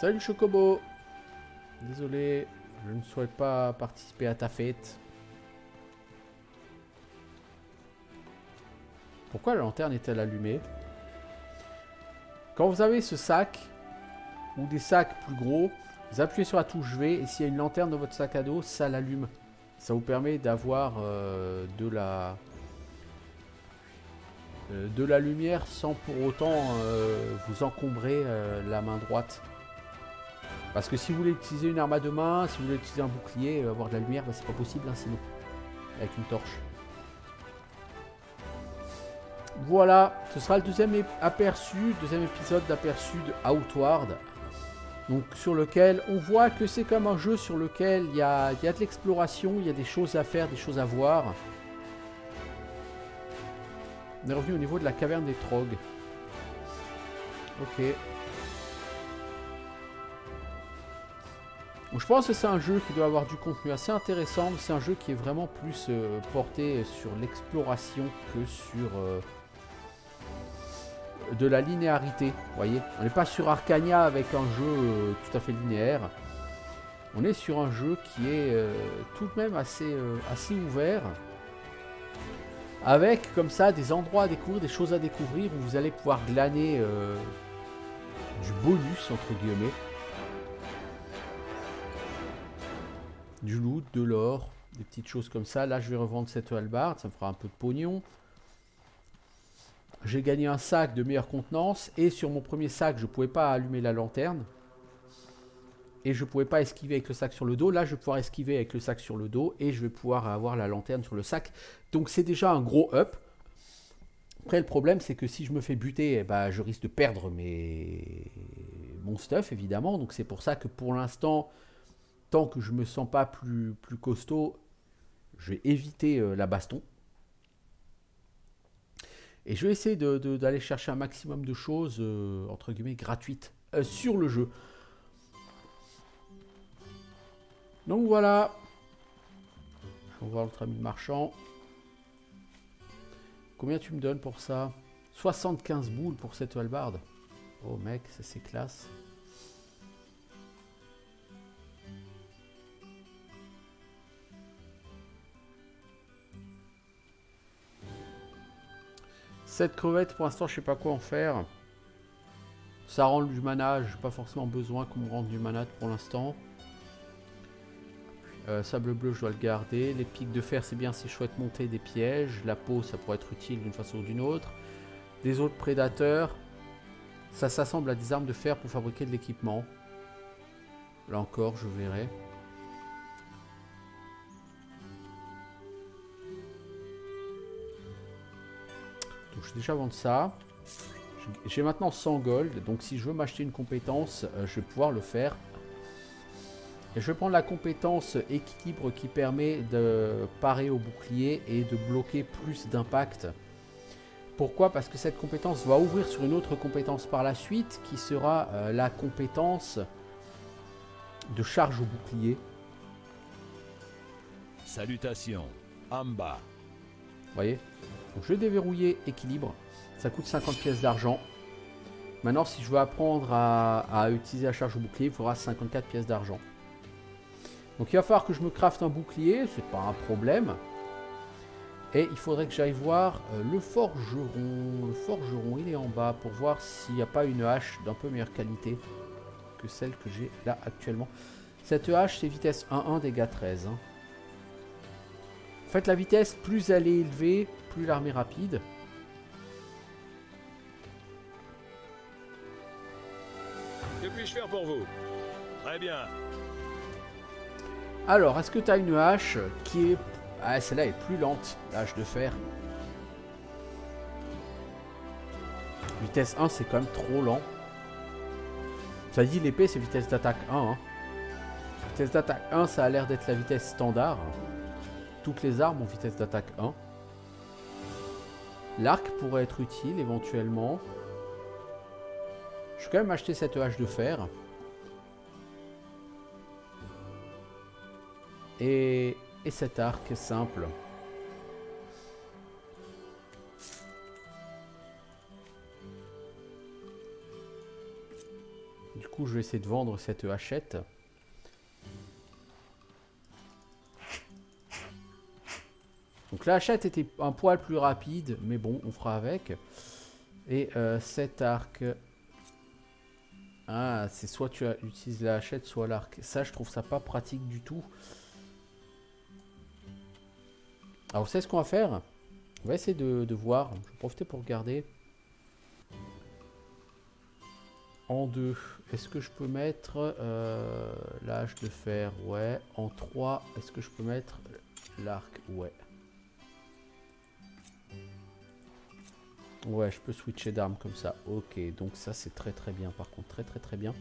Salut chocobo. Désolé, je ne souhaite pas participer à ta fête. Pourquoi la lanterne est-elle allumée? Quand vous avez ce sac, ou des sacs plus gros, vous appuyez sur la touche V, et s'il y a une lanterne dans votre sac à dos, ça l'allume. Ça vous permet d'avoir de la lumière sans pour autant vous encombrer la main droite. Parce que si vous voulez utiliser une arme à deux mains, si vous voulez utiliser un bouclier, avoir de la lumière, bah, c'est pas possible hein, sinon. Avec une torche. Voilà, ce sera le deuxième épisode d'aperçu de Outward. Donc sur lequel on voit que c'est comme un jeu sur lequel il y a de l'exploration, il y a des choses à faire, des choses à voir. On est revenu au niveau de la caverne des Trogs. Ok. Donc, je pense que c'est un jeu qui doit avoir du contenu assez intéressant, mais c'est un jeu qui est vraiment plus porté sur l'exploration que sur de la linéarité. Vous voyez, on n'est pas sur Arcania avec un jeu tout à fait linéaire. On est sur un jeu qui est tout de même assez ouvert. Avec comme ça des endroits à découvrir, des choses à découvrir où vous allez pouvoir glaner du bonus entre guillemets. Du loot, de l'or, des petites choses comme ça. Là je vais revendre cette hallebarde, ça me fera un peu de pognon. J'ai gagné un sac de meilleure contenance et sur mon premier sac je ne pouvais pas allumer la lanterne. Et je ne pouvais pas esquiver avec le sac sur le dos. Là je vais pouvoir esquiver avec le sac sur le dos et je vais pouvoir avoir la lanterne sur le sac. Donc c'est déjà un gros up. Après le problème c'est que si je me fais buter, eh ben, je risque de perdre mon stuff évidemment. Donc c'est pour ça que pour l'instant, tant que je me sens pas plus costaud, je vais éviter la baston. Et je vais essayer d'aller chercher un maximum de choses, entre guillemets, gratuites sur le jeu. Donc voilà. On va voir notre ami le marchand. Combien tu me donnes pour ça? 75 boules pour cette hallebarde. Oh mec, ça c'est classe. Cette crevette, pour l'instant, je sais pas quoi en faire. Ça rend du mana, j'ai pas forcément besoin qu'on me rende du mana pour l'instant. Sable bleu, je dois le garder. Les pics de fer, c'est bien, c'est chouette monter des pièges. La peau, ça pourrait être utile d'une façon ou d'une autre. Des autres prédateurs. Ça s'assemble à des armes de fer pour fabriquer de l'équipement. Là encore, je verrai. Donc, je vais déjà vendre ça. J'ai maintenant 100 gold. Donc, si je veux m'acheter une compétence, je vais pouvoir le faire. Et je vais prendre la compétence équilibre qui permet de parer au bouclier et de bloquer plus d'impact. Pourquoi? Parce que cette compétence va ouvrir sur une autre compétence par la suite qui sera la compétence de charge au bouclier. Salutations, Amba. Vous voyez? Donc je vais déverrouiller équilibre. Ça coûte 50 pièces d'argent. Maintenant, si je veux apprendre à utiliser la charge au bouclier, il faudra 54 pièces d'argent. Donc il va falloir que je me crafte un bouclier, c'est pas un problème. Et il faudrait que j'aille voir le forgeron. Le forgeron, il est en bas pour voir s'il n'y a pas une hache d'un peu meilleure qualité que celle que j'ai là actuellement. Cette hache, c'est vitesse 1-1, dégâts 13. Hein. En fait, la vitesse, plus elle est élevée, plus l'arme est rapide. Que puis-je faire pour vous? Très bien. Alors, est-ce que tu as une hache qui est... Ah, celle-là est plus lente, la hache de fer. Vitesse 1, c'est quand même trop lent. Ça dit, l'épée, c'est vitesse d'attaque 1. Hein. Vitesse d'attaque 1, ça a l'air d'être la vitesse standard. Toutes les armes ont vitesse d'attaque 1. L'arc pourrait être utile, éventuellement. Je vais quand même acheter cette hache de fer. Et cet arc simple. Du coup, je vais essayer de vendre cette hachette. Donc la hachette était un poil plus rapide, mais bon, on fera avec. Et cet arc... Ah, c'est soit tu utilises la hachette, soit l'arc. Ça, je trouve ça pas pratique du tout. Alors, vous savez ce qu'on va faire? On va essayer de voir. Je vais profiter pour regarder. En 2, est-ce que je peux mettre la hache de fer? Ouais. En 3, est-ce que je peux mettre l'arc? Ouais. Ouais, je peux switcher d'armes comme ça. Ok, donc ça c'est très très bien. Par contre, très très très bien.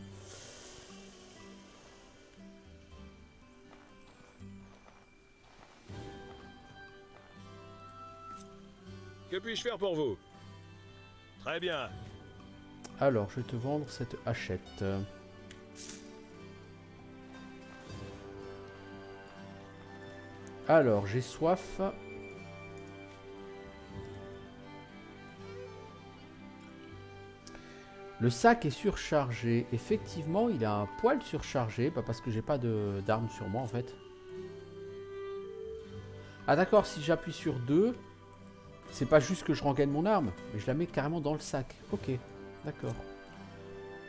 Que puis-je faire pour vous? Très bien. Alors, je vais te vendre cette hachette. Alors, j'ai soif. Le sac est surchargé. Effectivement, il a un poil surchargé. Bah parce que j'ai pas d'armes sur moi, en fait. Ah d'accord, si j'appuie sur 2, c'est pas juste que je rengaine mon arme, mais je la mets carrément dans le sac. Ok, d'accord.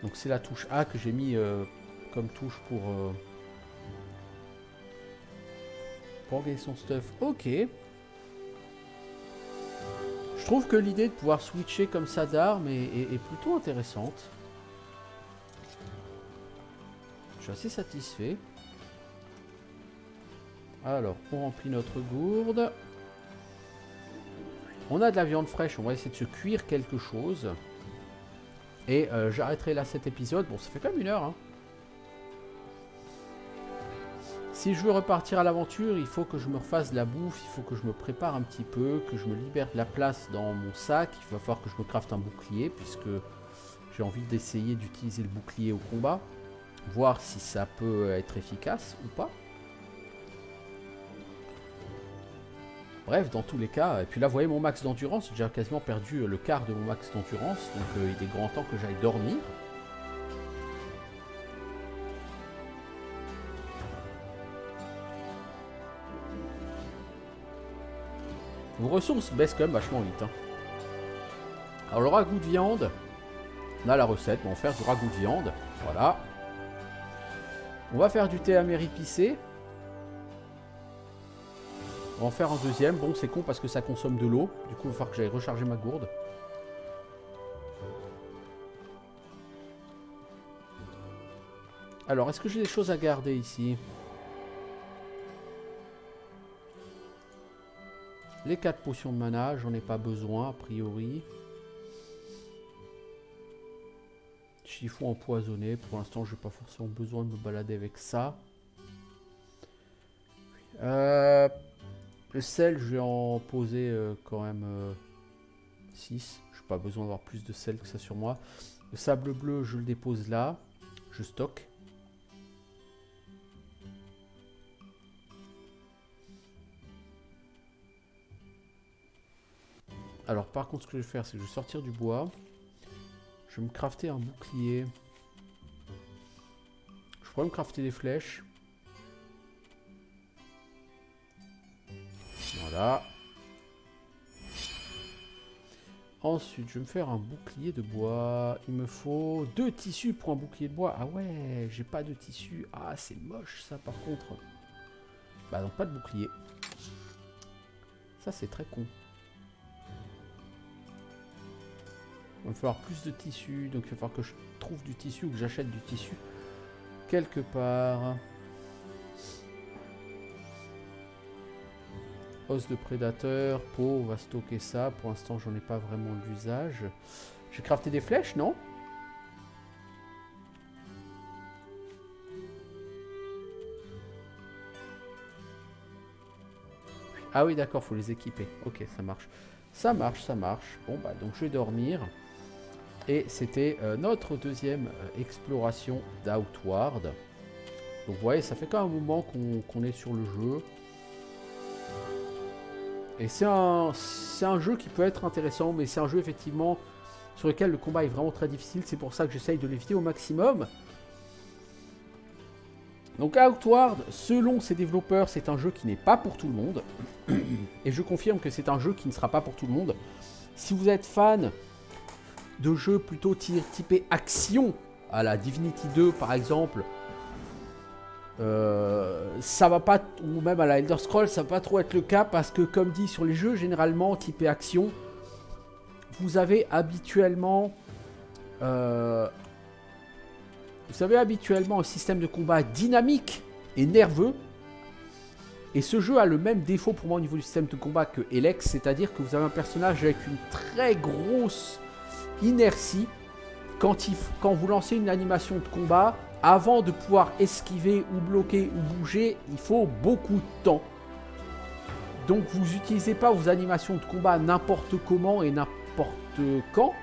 Donc c'est la touche A que j'ai mis comme touche pour engager son stuff. Ok. Je trouve que l'idée de pouvoir switcher comme ça d'armes est plutôt intéressante. Je suis assez satisfait. Alors, on remplit notre gourde. On a de la viande fraîche, on va essayer de se cuire quelque chose. Et j'arrêterai là cet épisode. Bon, ça fait quand même 1 heure. Hein. Si je veux repartir à l'aventure, il faut que je me refasse de la bouffe, il faut que je me prépare un petit peu, que je me libère de la place dans mon sac. Il va falloir que je me crafte un bouclier, puisque j'ai envie d'essayer d'utiliser le bouclier au combat. Voir si ça peut être efficace ou pas. Bref, dans tous les cas, et puis là, vous voyez mon max d'endurance, j'ai déjà quasiment perdu le quart de mon max d'endurance, donc il est grand temps que j'aille dormir. Vos ressources baissent quand même vachement vite. Hein. Alors le ragoût de viande, on a la recette, on va faire du ragoût de viande, voilà. On va faire du thé amer épicé. On va en faire un deuxième. Bon, c'est con parce que ça consomme de l'eau. Du coup, il va falloir que j'aille recharger ma gourde. Alors, est-ce que j'ai des choses à garder ici? Les 4 potions de mana, j'en ai pas besoin, a priori. Chiffon empoisonné, pour l'instant, j'ai pas forcément besoin de me balader avec ça. Le sel, je vais en poser quand même 6. Je n'ai pas besoin d'avoir plus de sel que ça sur moi. Le sable bleu, je le dépose là. Je stocke. Alors par contre, ce que je vais faire, c'est que je vais sortir du bois. Je vais me crafter un bouclier. Je pourrais me crafter des flèches. Voilà. Ensuite, je vais me faire un bouclier de bois. Il me faut 2 tissus pour un bouclier de bois. Ah ouais, j'ai pas de tissu. Ah, c'est moche ça par contre. Bah donc pas de bouclier. Ça c'est très con. Il va me falloir plus de tissu. Donc il va falloir que je trouve du tissu ou que j'achète du tissu quelque part. Os de prédateur, peau, on va stocker ça. Pour l'instant, j'en ai pas vraiment l'usage. J'ai crafté des flèches, non? Ah oui, d'accord, faut les équiper. Ok, ça marche. Ça marche, ça marche. Bon, bah, donc je vais dormir. Et c'était notre deuxième exploration d'Outward. Donc, vous voyez, ça fait quand même un moment qu'on est sur le jeu. Et c'est un jeu qui peut être intéressant, mais c'est un jeu effectivement sur lequel le combat est vraiment très difficile. C'est pour ça que j'essaye de l'éviter au maximum. Donc Outward, selon ses développeurs, c'est un jeu qui n'est pas pour tout le monde. Et je confirme que c'est un jeu qui ne sera pas pour tout le monde. Si vous êtes fan de jeux plutôt typés action, à la Divinity 2 par exemple, ça va pas, ou même à la Elder Scrolls, ça va pas trop être le cas parce que, comme dit sur les jeux généralement typés action, vous avez habituellement un système de combat dynamique et nerveux. Et ce jeu a le même défaut pour moi au niveau du système de combat que Elex, c'est-à-dire que vous avez un personnage avec une très grosse inertie. Quand vous lancez une animation de combat, avant de pouvoir esquiver ou bloquer ou bouger, il faut beaucoup de temps. Donc vous n'utilisez pas vos animations de combat n'importe comment et n'importe quand.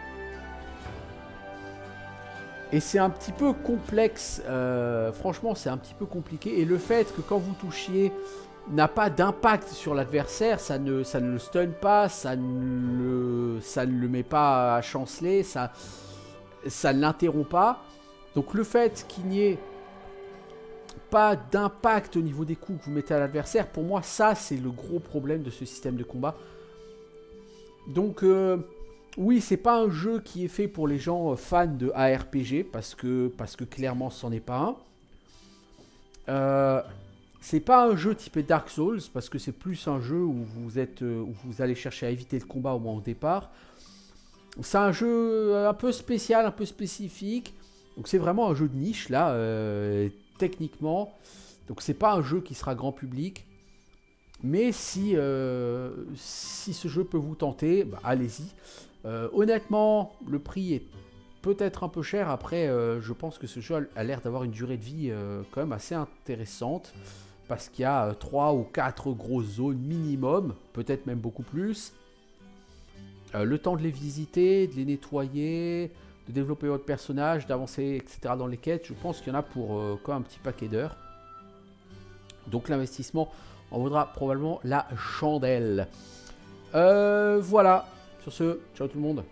Et c'est un petit peu complexe, franchement c'est un petit peu compliqué. Et le fait que quand vous touchiez n'a pas d'impact sur l'adversaire, ça ne le stun pas, ça ne le met pas à chanceler, ça ne l'interrompt pas. Donc le fait qu'il n'y ait pas d'impact au niveau des coups que vous mettez à l'adversaire, pour moi ça c'est le gros problème de ce système de combat. Donc oui, c'est pas un jeu qui est fait pour les gens fans de ARPG, parce que clairement c'en est pas un. C'est pas un jeu typé Dark Souls, parce que c'est plus un jeu où vous allez chercher à éviter le combat au moins au départ. C'est un jeu un peu spécial, un peu spécifique. Donc c'est vraiment un jeu de niche là, techniquement. Donc c'est pas un jeu qui sera grand public. Mais si ce jeu peut vous tenter, bah, allez-y. Honnêtement, le prix est peut-être un peu cher. Après, je pense que ce jeu a l'air d'avoir une durée de vie quand même assez intéressante. Parce qu'il y a 3 ou 4 grosses zones minimum, peut-être même beaucoup plus. Le temps de les visiter, de les nettoyer, de développer votre personnage, d'avancer, etc. dans les quêtes, je pense qu'il y en a pour quand même un petit paquet d'heures. Donc l'investissement en vaudra probablement la chandelle. Voilà. Sur ce, ciao tout le monde.